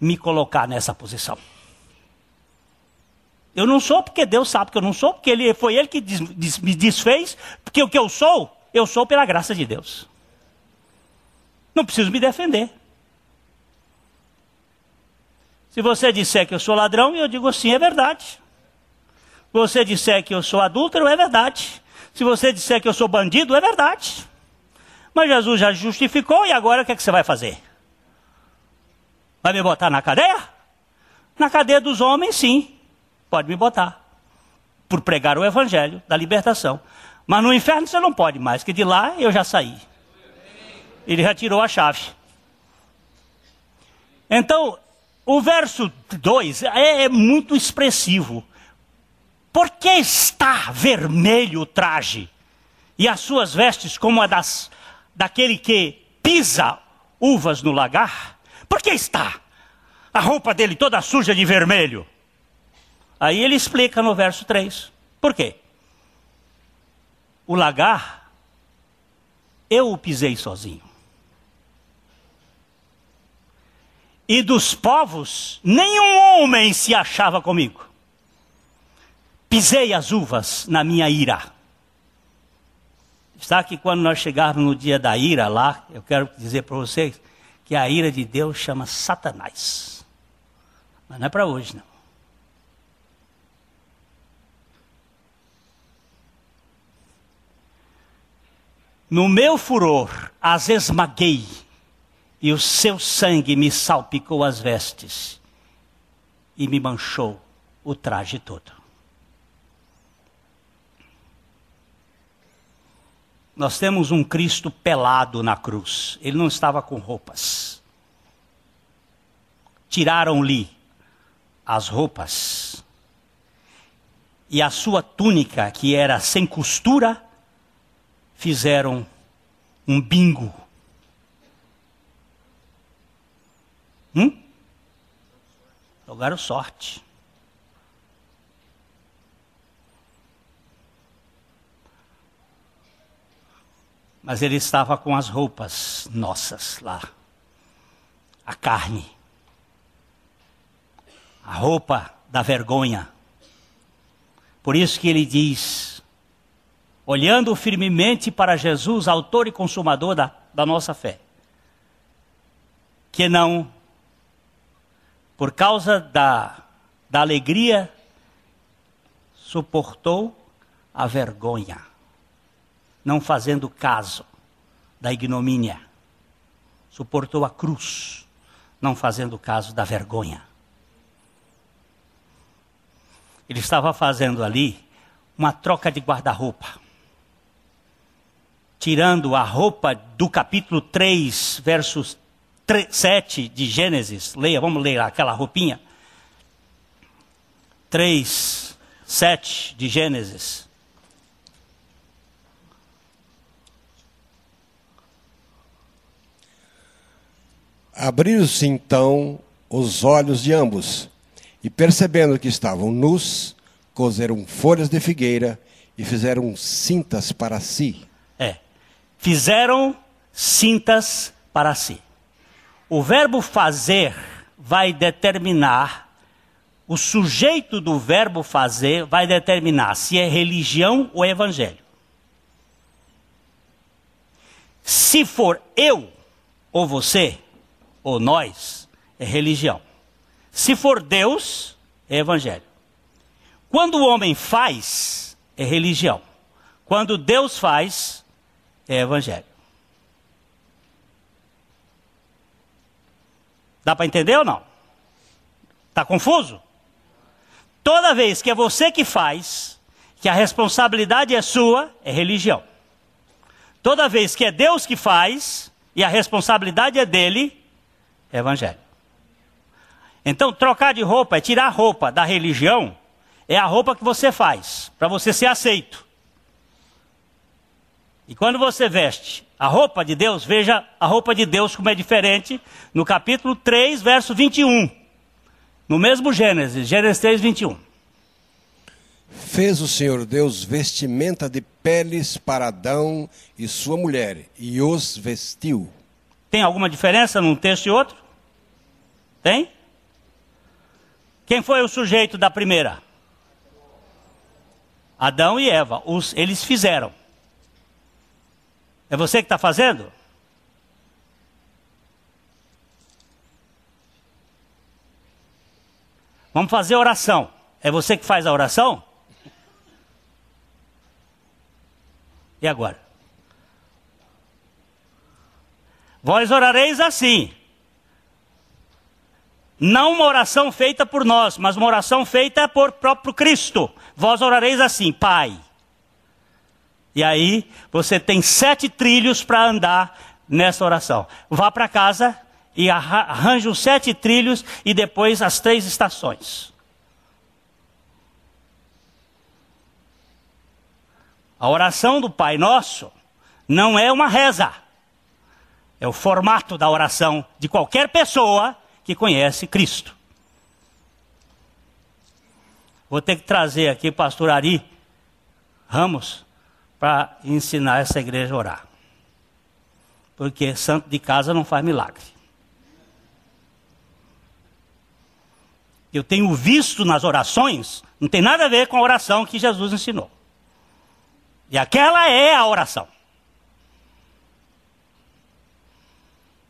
me colocar nessa posição. Eu não sou porque Deus sabe que eu não sou, porque foi Ele que me desfez, porque o que eu sou pela graça de Deus. Não preciso me defender. Se você disser que eu sou ladrão, eu digo sim, é verdade. Se você disser que eu sou adúltero, é verdade. Se você disser que eu sou bandido, é verdade. Mas Jesus já justificou e agora o que é que você vai fazer? Vai me botar na cadeia? Na cadeia dos homens, sim. Pode me botar. Por pregar o evangelho da libertação. Mas no inferno você não pode mais, que de lá eu já saí. Ele já tirou a chave. Então, o verso 2 é muito expressivo. Por que está vermelho o traje? E as suas vestes como a daquele que pisa uvas no lagar? Por que está a roupa dele toda suja de vermelho? Aí ele explica no verso 3. Por quê? O lagar, eu o pisei sozinho. E dos povos, nenhum homem se achava comigo. Pisei as uvas na minha ira. Está que quando nós chegarmos no dia da ira lá, eu quero dizer para vocês, que a ira de Deus chama Satanás. Mas não é para hoje, não. No meu furor as esmaguei, e o seu sangue me salpicou as vestes, e me manchou o traje todo. Nós temos um Cristo pelado na cruz. Ele não estava com roupas. Tiraram-lhe as roupas. E a sua túnica, que era sem costura, fizeram um bingo. Jogaram sorte. Mas ele estava com as roupas nossas lá. A carne. A roupa da vergonha. Por isso que ele diz, olhando firmemente para Jesus, autor e consumador da nossa fé, que não, por causa da alegria, suportou a vergonha, não fazendo caso da ignomínia. Suportou a cruz, não fazendo caso da vergonha. Ele estava fazendo ali uma troca de guarda-roupa. Tirando a roupa do capítulo 3, versos 7 de Gênesis. Leia, vamos ler aquela roupinha. 3, 7 de Gênesis. Abriram-se então os olhos de ambos, e percebendo que estavam nus, coseram folhas de figueira e fizeram cintas para si. Fizeram cintas para si. O verbo fazer vai determinar, o sujeito do verbo fazer vai determinar se é religião ou evangelho. Se for eu, ou você, ou nós, é religião. Se for Deus, é evangelho. Quando o homem faz, é religião. Quando Deus faz, é evangelho. Dá para entender ou não? Está confuso? Toda vez que é você que faz, que a responsabilidade é sua, é religião. Toda vez que é Deus que faz, e a responsabilidade é dele, é evangelho. Então, trocar de roupa é tirar a roupa da religião, é a roupa que você faz, para você ser aceito. E quando você veste a roupa de Deus, veja a roupa de Deus como é diferente, no capítulo 3, verso 21. No mesmo Gênesis, Gênesis 3, 21. Fez o Senhor Deus vestimenta de peles para Adão e sua mulher, e os vestiu. Tem alguma diferença num texto e outro? Tem? Quem foi o sujeito da primeira? Adão e Eva. Eles fizeram. É você que está fazendo? Vamos fazer oração. É você que faz a oração? E agora? Vós orareis assim. Não uma oração feita por nós, mas uma oração feita por próprio Cristo. Vós orareis assim, Pai. E aí, você tem 7 trilhos para andar nessa oração. Vá para casa e arranje os 7 trilhos e depois as 3 estações. A oração do Pai Nosso não é uma reza. É o formato da oração de qualquer pessoa que conhece Cristo. Vou ter que trazer aqui o pastor Ari Ramos para ensinar essa igreja a orar. Porque santo de casa não faz milagre. Eu tenho visto nas orações, não tem nada a ver com a oração que Jesus ensinou. E aquela é a oração.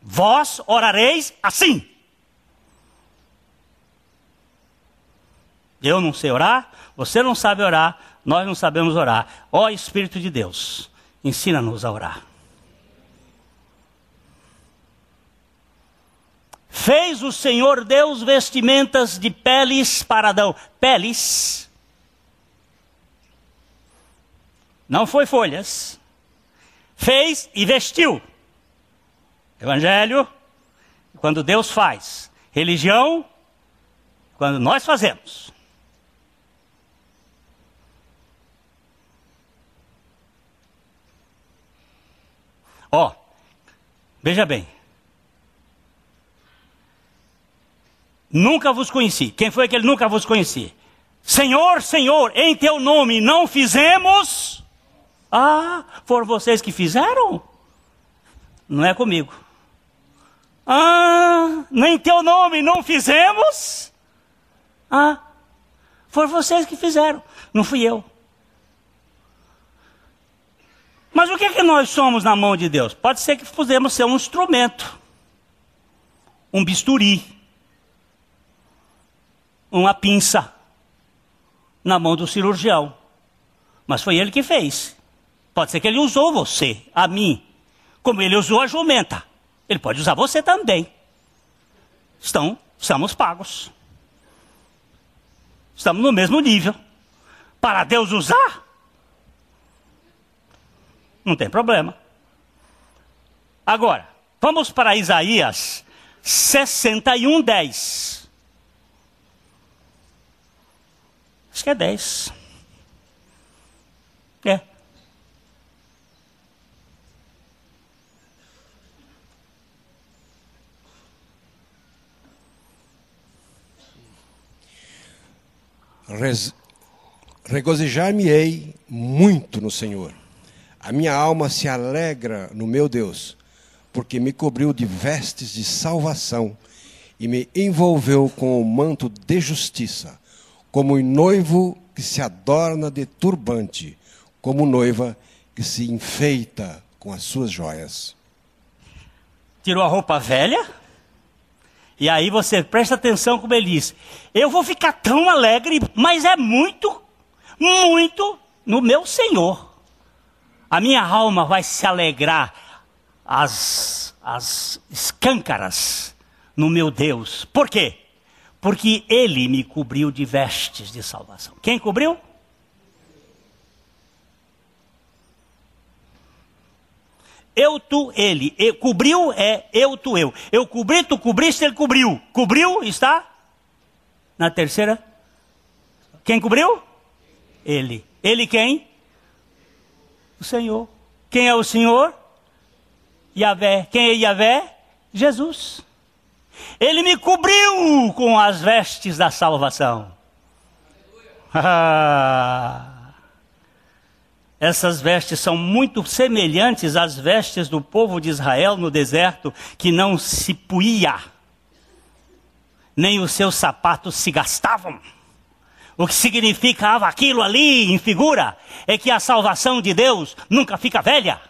vós orareis assim. Eu não sei orar, você não sabe orar, nós não sabemos orar. Ó Espírito de Deus, ensina-nos a orar. Fez o Senhor Deus vestimentas de peles para Adão. Peles. Não foi folhas. Fez e vestiu. Evangelho, quando Deus faz. Religião, quando nós fazemos. Ó, veja bem. Nunca vos conheci. Quem foi aquele nunca vos conheci? Senhor, Senhor, em teu nome não fizemos? Ah, foram vocês que fizeram? Não é comigo. Ah, nem teu nome não fizemos? Ah, foram vocês que fizeram, não fui eu. Mas o que é que nós somos na mão de Deus? Pode ser que podemos ser um instrumento, um bisturi, uma pinça na mão do cirurgião. Mas foi ele que fez. Pode ser que ele usou você, a mim, como ele usou a jumenta. Ele pode usar você também. Estamos pagos. Estamos no mesmo nível. Para Deus usar, não tem problema. Agora, vamos para Isaías 61:10. Acho que é 10. É. Regozijar-me-ei muito no Senhor. A minha alma se alegra no meu Deus, porque me cobriu de vestes de salvação e me envolveu com o manto de justiça, como um noivo que se adorna de turbante, como noiva que se enfeita com as suas joias. Tirou a roupa velha, e aí você presta atenção como ele diz. Eu vou ficar tão alegre, mas é muito, muito no meu Senhor. A minha alma vai se alegrar, as escâncaras no meu Deus. Por quê? Porque ele me cobriu de vestes de salvação. Quem cobriu? Eu, tu, ele. Cobriu é eu, tu, eu. Eu cobri, tu cobriste, ele cobriu. Cobriu está na terceira. Quem cobriu? Ele. Ele quem? O Senhor. Quem é o Senhor? Yahvé. Quem é Yahvé? Jesus. Ele me cobriu com as vestes da salvação. Essas vestes são muito semelhantes às vestes do povo de Israel no deserto, que não se puía, nem os seus sapatos se gastavam. O que significava aquilo ali, em figura, é que a salvação de Deus nunca fica velha.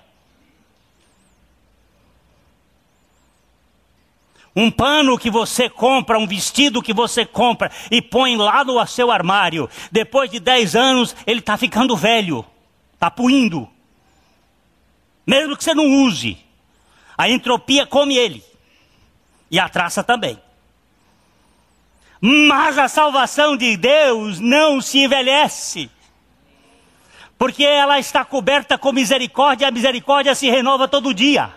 Um pano que você compra, um vestido que você compra e põe lá no seu armário, depois de 10 anos ele está ficando velho, está puindo. Mesmo que você não use, a entropia come ele. E a traça também. Mas a salvação de Deus não se envelhece. Porque ela está coberta com misericórdia, e a misericórdia se renova todo dia.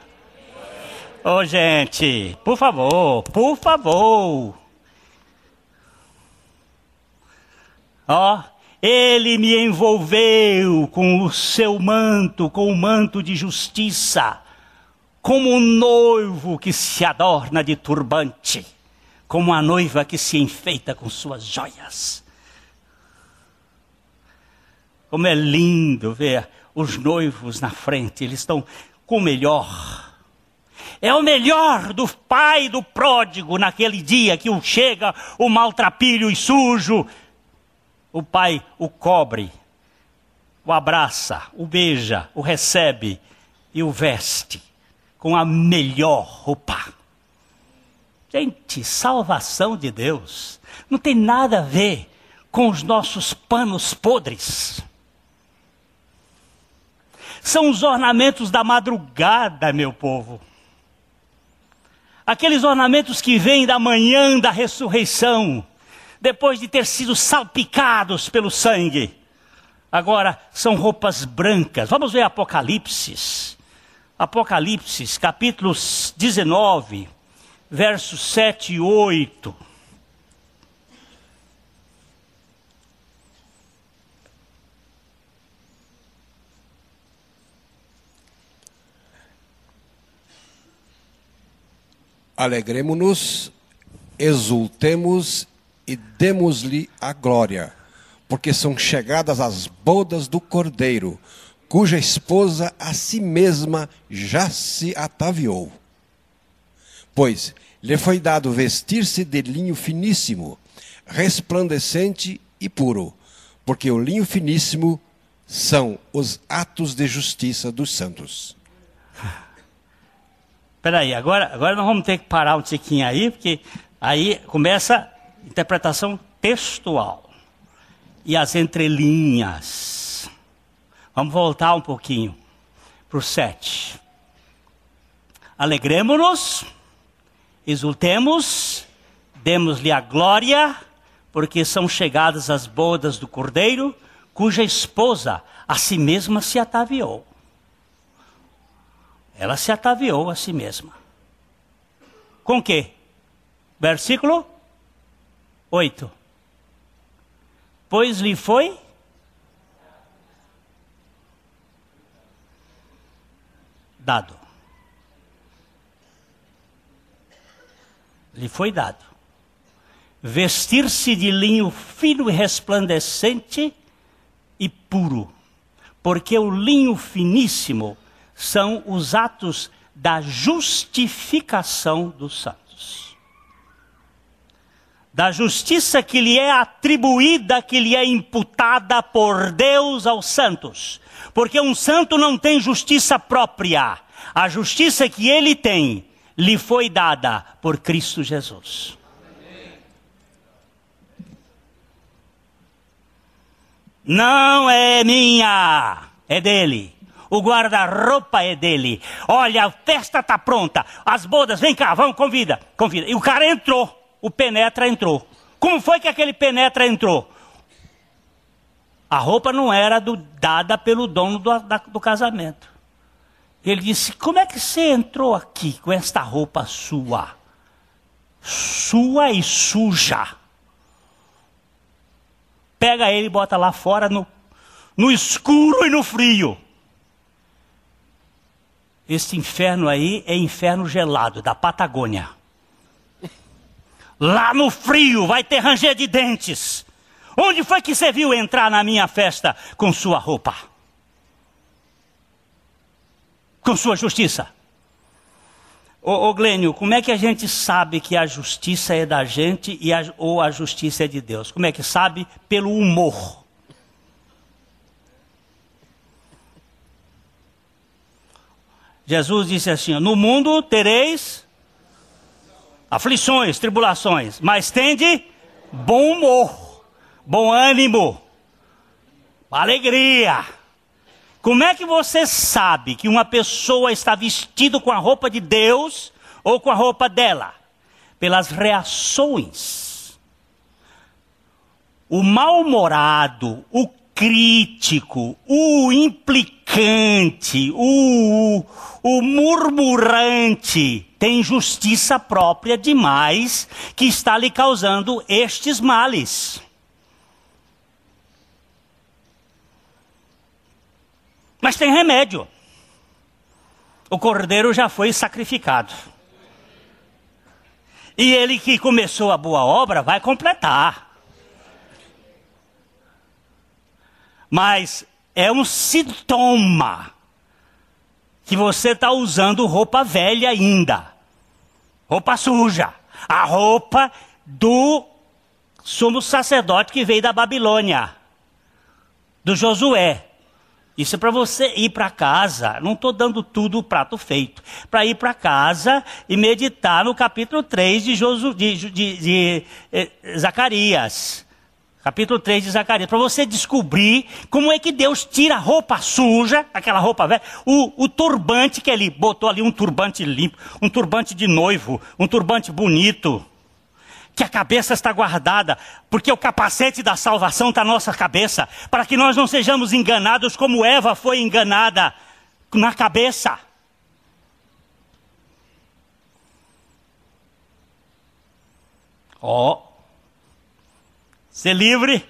Ô, gente, por favor, por favor. Ó, ele me envolveu com o seu manto, com o manto de justiça, como um noivo que se adorna de turbante, como a noiva que se enfeita com suas joias. Como é lindo ver os noivos na frente, eles estão com o melhor. É o melhor do pai do pródigo naquele dia que chega o maltrapilho e sujo. O pai o cobre, o abraça, o beija, o recebe e o veste com a melhor roupa. Gente, salvação de Deus não tem nada a ver com os nossos panos podres. São os ornamentos da madrugada, meu povo. Aqueles ornamentos que vêm da manhã da ressurreição, depois de ter sido salpicados pelo sangue. Agora são roupas brancas. Vamos ver Apocalipse. Apocalipse, capítulo 19, versos 7 e 8. Alegremo-nos, exultemos e demos-lhe a glória, porque são chegadas as bodas do Cordeiro, cuja esposa a si mesma já se ataviou. Pois lhe foi dado vestir-se de linho finíssimo, resplandecente e puro, porque o linho finíssimo são os atos de justiça dos santos. Espera aí, agora nós vamos ter que parar um tiquinho aí, porque aí começa a interpretação textual. E as entrelinhas. Vamos voltar um pouquinho para o 7. Alegremo-nos, exultemos, demos-lhe a glória, porque são chegadas as bodas do Cordeiro, cuja esposa a si mesma se ataviou. Ela se ataviou a si mesma. Com quê? Versículo 8. Pois lhe foi dado. Lhe foi dado. Vestir-se de linho fino e resplandecente e puro. Porque o linho finíssimo são os atos da justificação dos santos. Da justiça que lhe é atribuída, que lhe é imputada por Deus aos santos. Porque um santo não tem justiça própria. A justiça que ele tem, lhe foi dada por Cristo Jesus. Não é minha, é dele. O guarda-roupa é dele. Olha, a festa está pronta. As bodas, vem cá, vamos, convida. E o cara entrou. O penetra entrou. Como foi que aquele penetra entrou? A roupa não era dada pelo dono do casamento. Ele disse, como é que você entrou aqui com esta roupa sua? Sua e suja. Pega ele e bota lá fora no escuro e no frio. Este inferno aí é inferno gelado, da Patagônia. Lá no frio vai ter ranger de dentes. Onde foi que você viu entrar na minha festa com sua roupa? Com sua justiça? Ô Glênio, como é que a gente sabe que a justiça é da gente ou a justiça é de Deus? Como é que sabe? Pelo humor. Jesus disse assim, no mundo tereis aflições, tribulações, mas tende bom humor, bom ânimo, alegria. Como é que você sabe que uma pessoa está vestida com a roupa de Deus ou com a roupa dela? Pelas reações. O mal-humorado, o crítico, o implicante, o murmurante tem justiça própria demais que está lhe causando estes males. Mas tem remédio. O cordeiro já foi sacrificado. E ele que começou a boa obra vai completar. Mas é um sintoma que você está usando roupa velha ainda. Roupa suja. A roupa do sumo sacerdote que veio da Babilônia. Do Josué. Isso é para você ir para casa. Não estou dando tudo o prato feito. Para ir para casa e meditar no capítulo 3 de Zacarias. Capítulo 3 de Zacarias. Para você descobrir como é que Deus tira a roupa suja, aquela roupa velha, o turbante que ele botou ali, um turbante limpo, um turbante de noivo, um turbante bonito. Que a cabeça está guardada, porque o capacete da salvação está na nossa cabeça, para que nós não sejamos enganados como Eva foi enganada na cabeça. Ser livre,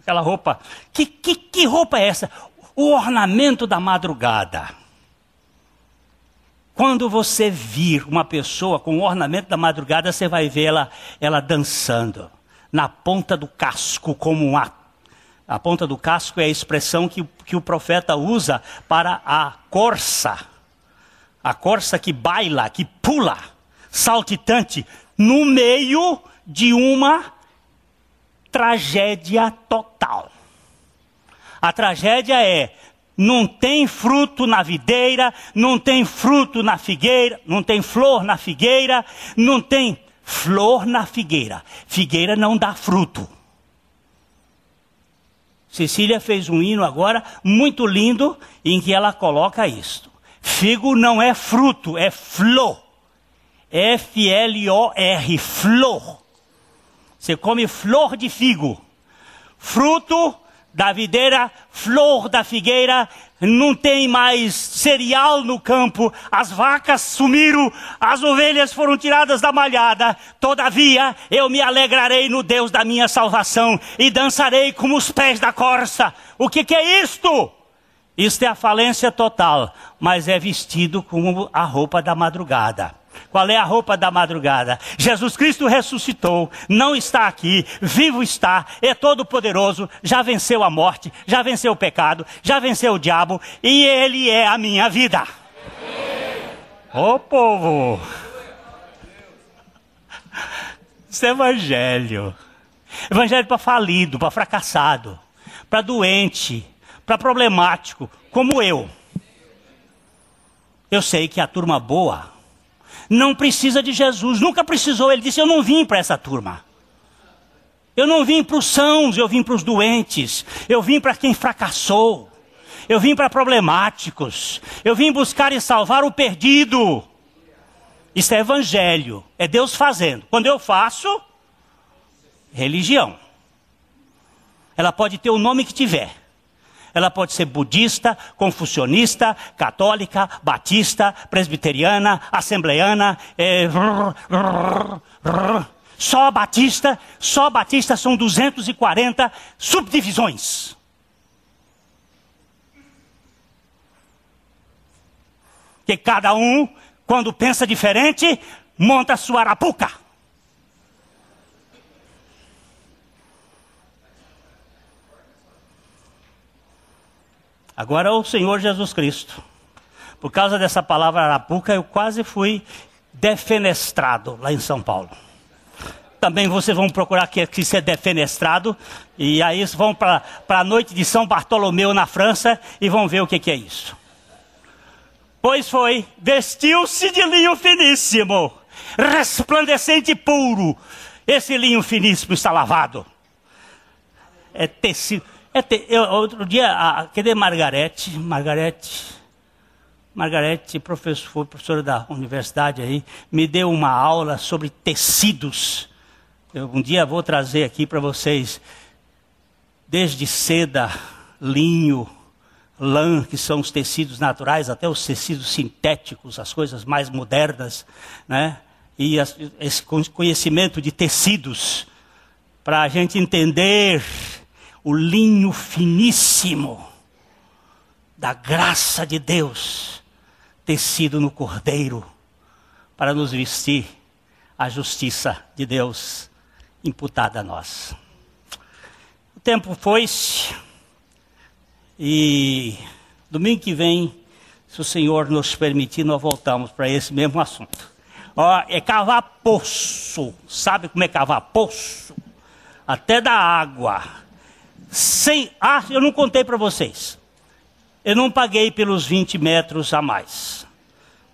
aquela roupa. Que roupa é essa? O ornamento da madrugada. Quando você vir uma pessoa com o ornamento da madrugada, você vai ver ela dançando. Na ponta do casco, a ponta do casco é a expressão que o profeta usa para a corça. A corça que baila, que pula, saltitante, no meio de uma tragédia total. A tragédia é... Não tem fruto na videira, não tem fruto na figueira, não tem flor na figueira, não tem flor na figueira. Figueira não dá fruto. Cecília fez um hino agora muito lindo em que ela coloca isto. Figo não é fruto, é flor. F-L-O-R, flor. Você come flor de figo. Fruto da videira, flor da figueira, não tem mais cereal no campo, as vacas sumiram, as ovelhas foram tiradas da malhada. Todavia, eu me alegrarei no Deus da minha salvação e dançarei como os pés da corça. O que é isto? Isto é a falência total, mas é vestido como a roupa da madrugada. Qual é a roupa da madrugada? Jesus Cristo ressuscitou, não está aqui, vivo está, é todo poderoso, já venceu a morte, já venceu o pecado, já venceu o diabo, e Ele é a minha vida. Ô povo! Isso é evangelho. Evangelho para falido, para fracassado, para doente, para problemático, como eu. Eu sei que a turma boa não precisa de Jesus, nunca precisou. Ele disse, eu não vim para essa turma. Eu não vim para os sãos, eu vim para os doentes. Eu vim para quem fracassou. Eu vim para problemáticos. Eu vim buscar e salvar o perdido. Isso é evangelho, é Deus fazendo. Quando eu faço, religião. Ela pode ter o nome que tiver. Ela pode ser budista, confucionista, católica, batista, presbiteriana, assembleiana, só batista são 240 subdivisões. Que cada um, quando pensa diferente, monta sua arapuca. Agora o Senhor Jesus Cristo. Por causa dessa palavra arapuca, eu quase fui defenestrado lá em São Paulo. Também vocês vão procurar que ser defenestrado. E aí vão para a noite de São Bartolomeu na França e vão ver o que é isso. Pois foi, vestiu-se de linho finíssimo, resplandecente e puro. Esse linho finíssimo está lavado. É tecido. Outro dia, aquele Margarete, professora da universidade aí, me deu uma aula sobre tecidos. Um dia vou trazer aqui para vocês, desde seda, linho, lã, que são os tecidos naturais, até os tecidos sintéticos, as coisas mais modernas, né? E esse conhecimento de tecidos, para a gente entender o linho finíssimo da graça de Deus, tecido no Cordeiro, para nos vestir a justiça de Deus imputada a nós. O tempo foi-se, e domingo que vem, se o Senhor nos permitir, nós voltamos para esse mesmo assunto. É cavar poço. Sabe como é cavar poço? Até da água. Eu não contei para vocês. Eu não paguei pelos 20 metros a mais.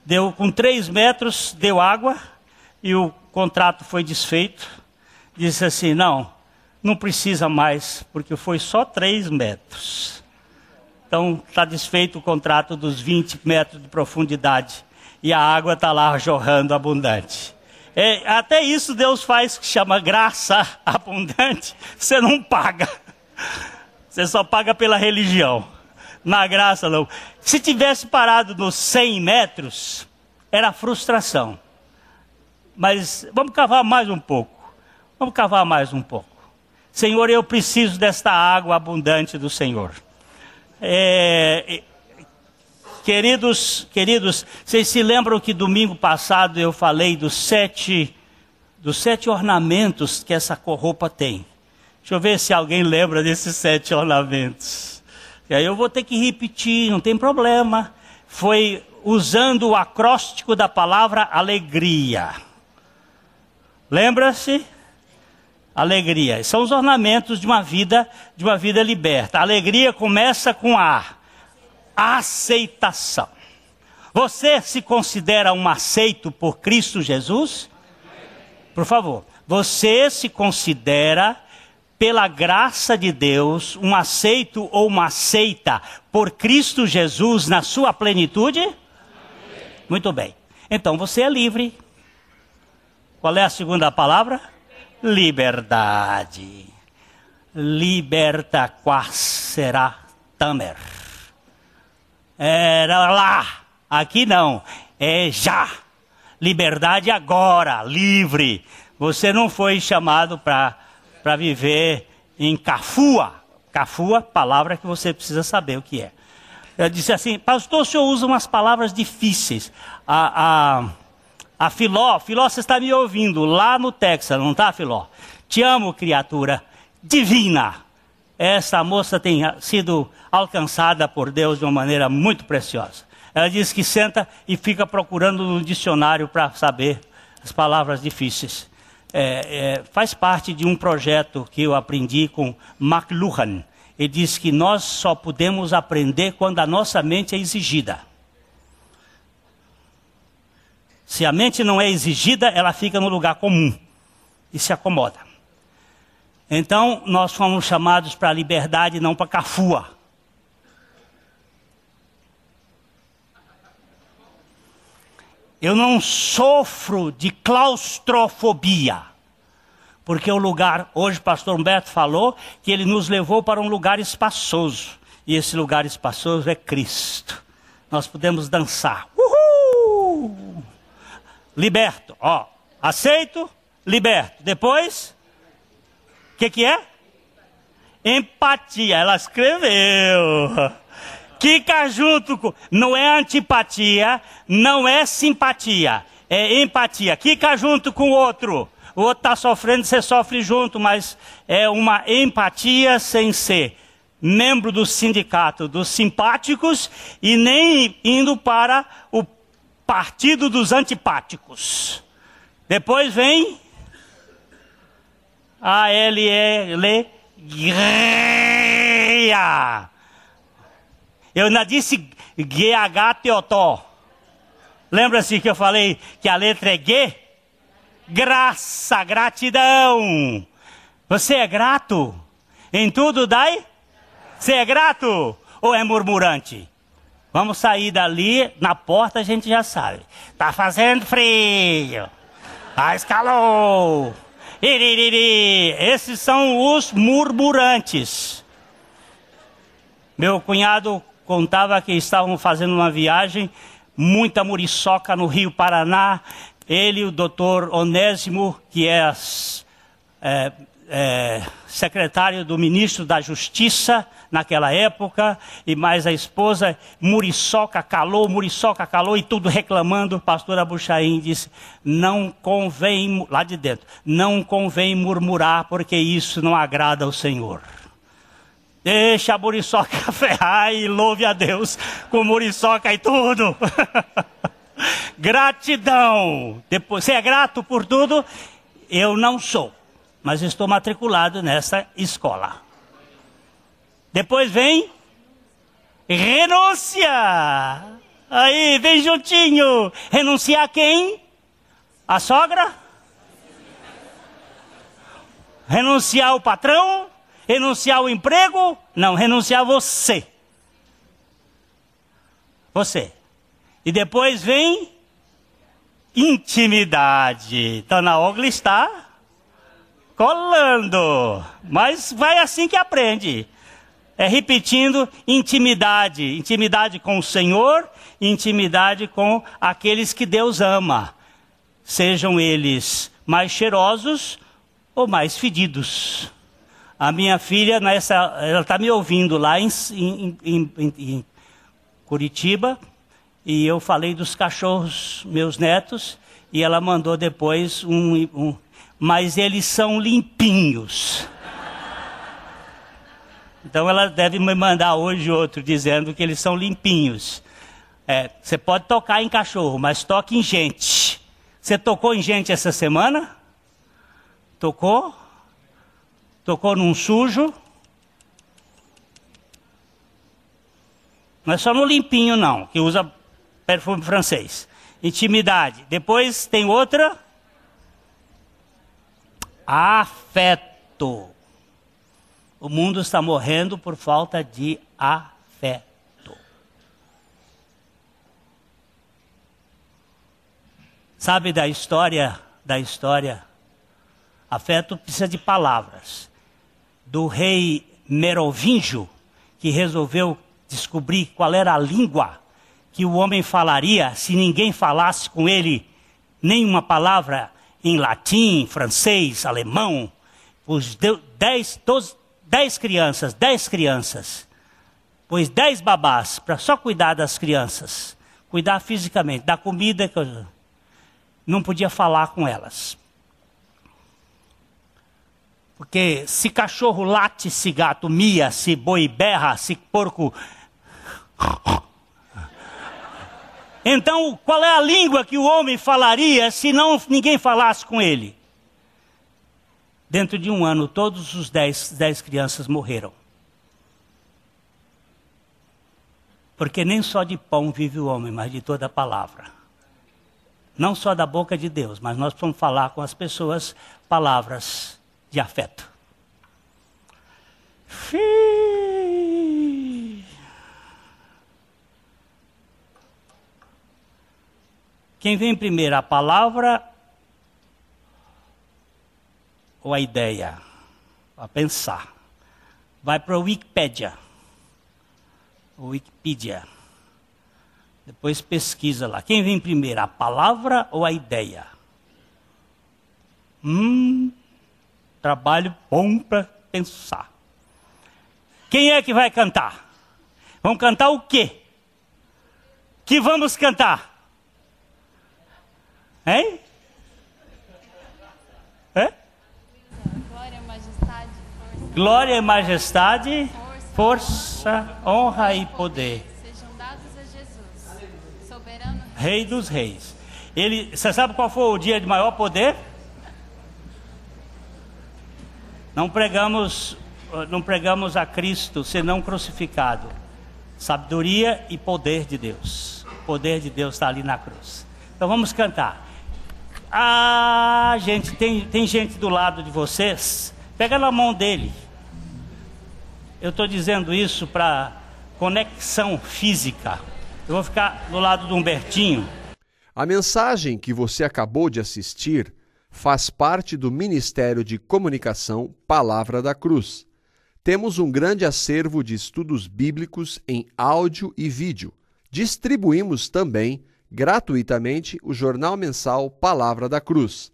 Deu com 3 metros, deu água e o contrato foi desfeito. Disse assim, não precisa mais, porque foi só 3 metros. Então está desfeito o contrato dos 20 metros de profundidade. E a água está lá jorrando abundante. Até isso Deus faz, que chama graça abundante. Você não paga. Você só paga pela religião. Na graça não. Se tivesse parado nos 100 metros, era frustração. Mas vamos cavar mais um pouco. Senhor, eu preciso desta água abundante do Senhor. Queridos, vocês se lembram que domingo passado eu falei dos 7 ornamentos que essa roupa tem? Deixa eu ver se alguém lembra desses 7 ornamentos. E aí eu vou ter que repetir, não tem problema. Foi usando o acróstico da palavra alegria. Lembra-se? Alegria. São os ornamentos de uma vida liberta. A alegria começa com a aceitação. Você se considera um aceito por Cristo Jesus? Por favor. Você se considera, pela graça de Deus, um aceito ou uma aceita por Cristo Jesus na sua plenitude? Amém. Muito bem. Então você é livre. Qual é a segunda palavra? Liberdade. Liberta quas será tamer. Era lá. Aqui não. É já. Liberdade agora. Livre. Você não foi chamado para viver em Cafua. Cafua, palavra que você precisa saber o que é. Eu disse assim, pastor, o senhor usa umas palavras difíceis. A Filó, você está me ouvindo lá no Texas, não está, Filó? Te amo, criatura divina. Essa moça tem sido alcançada por Deus de uma maneira muito preciosa. Ela diz que senta e fica procurando no dicionário para saber as palavras difíceis. Faz parte de um projeto que eu aprendi com McLuhan. Ele diz que nós só podemos aprender quando a nossa mente é exigida. Se a mente não é exigida, ela fica no lugar comum e se acomoda. Então, nós fomos chamados para a liberdade, não para Cafua. Eu não sofro de claustrofobia, porque o lugar, hoje o pastor Humberto falou que ele nos levou para um lugar espaçoso, e esse lugar espaçoso é Cristo. Nós podemos dançar. Uhul! Liberto, aceito, liberto. Depois, o que é? Empatia, ela escreveu. Quica junto com... Não é antipatia, não é simpatia, é empatia. Quica junto com o outro. O outro está sofrendo, você sofre junto, mas é uma empatia sem ser membro do sindicato dos simpáticos e nem indo para o partido dos antipáticos. Depois vem alegria. Eu ainda disse GHTOTO. Lembra-se que eu falei que a letra é G? Graça, gratidão. Você é grato? Em tudo dai? Você é grato ou é murmurante? Vamos sair dali, na porta a gente já sabe. Tá fazendo frio. Faz calor. Iririri. Esses são os murmurantes. Meu cunhado contava que estavam fazendo uma viagem, muita muriçoca no Rio Paraná. Ele e o doutor Onésimo, que é secretário do ministro da Justiça naquela época, e mais a esposa, muriçoca, calor, e tudo reclamando. O pastor Abuchaim disse, não convém, lá de dentro, não convém murmurar, porque isso não agrada ao Senhor. Deixa a muriçoca ferrar e louve a Deus com muriçoca e tudo. Gratidão. Depois, você é grato por tudo? Eu não sou, mas estou matriculado nessa escola. Depois vem Renúncia! Aí, vem juntinho. Renunciar a quem? A sogra? Renunciar ao patrão? Renunciar ao emprego? Não, renunciar a você. Você. E depois vem intimidade. Então na Ogla está colando. Mas vai assim que aprende. É repetindo intimidade. Intimidade com o Senhor, intimidade com aqueles que Deus ama. Sejam eles mais cheirosos ou mais fedidos. A minha filha, ela está me ouvindo lá em Curitiba, e eu falei dos cachorros, meus netos, e ela mandou depois mas eles são limpinhos. Então ela deve me mandar hoje outro dizendo que eles são limpinhos. Você pode tocar em cachorro, mas toque em gente. Você tocou em gente essa semana? Tocou? Tocou num sujo? Não é só no limpinho não, que usa perfume francês. Intimidade. Depois tem outra. Afeto. O mundo está morrendo por falta de afeto. Sabe da história? Afeto precisa de palavras. Do rei Merovingio, que resolveu descobrir qual era a língua que o homem falaria se ninguém falasse com ele nenhuma palavra em latim, francês, alemão. Os 10 crianças, pôs 10 babás para só cuidar das crianças, cuidar fisicamente, dar comida, não podia falar com elas. Porque se cachorro late, se gato mia, se boi berra, se porco... Então, qual é a língua que o homem falaria se ninguém falasse com ele? Dentro de um ano, todos os 10 crianças morreram. Porque nem só de pão vive o homem, mas de toda a palavra. Não só da boca de Deus, mas nós precisamos falar com as pessoas palavras de afeto. Quem vem primeiro, a palavra ou a ideia? A pensar. Vai para a Wikipedia. Depois pesquisa lá. Quem vem primeiro, a palavra ou a ideia? Trabalho bom para pensar. Quem é que vai cantar? Vamos cantar o quê? Que vamos cantar? Hein? Glória, majestade, força. Glória e majestade, força, honra e poder. Sejam dados a Jesus, soberano Rei dos reis. Você sabe qual foi o dia de maior poder? Não pregamos a Cristo senão crucificado. Sabedoria e poder de Deus. O poder de Deus está ali na cruz. Então vamos cantar. Gente, tem gente do lado de vocês. Pega na mão dele. Eu estou dizendo isso para conexão física. Eu vou ficar do lado do Humbertinho. A mensagem que você acabou de assistir faz parte do Ministério de Comunicação Palavra da Cruz. Temos um grande acervo de estudos bíblicos em áudio e vídeo. Distribuímos também gratuitamente o jornal mensal Palavra da Cruz.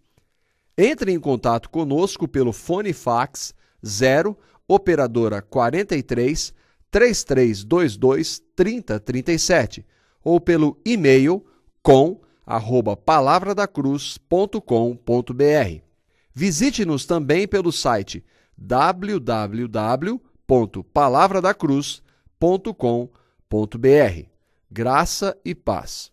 Entre em contato conosco pelo fone fax 0 operadora 43 3322 3037 ou pelo e-mail com@palavradacruz.com.br. Visite-nos também pelo site www.palavradacruz.com.br. Graça e paz.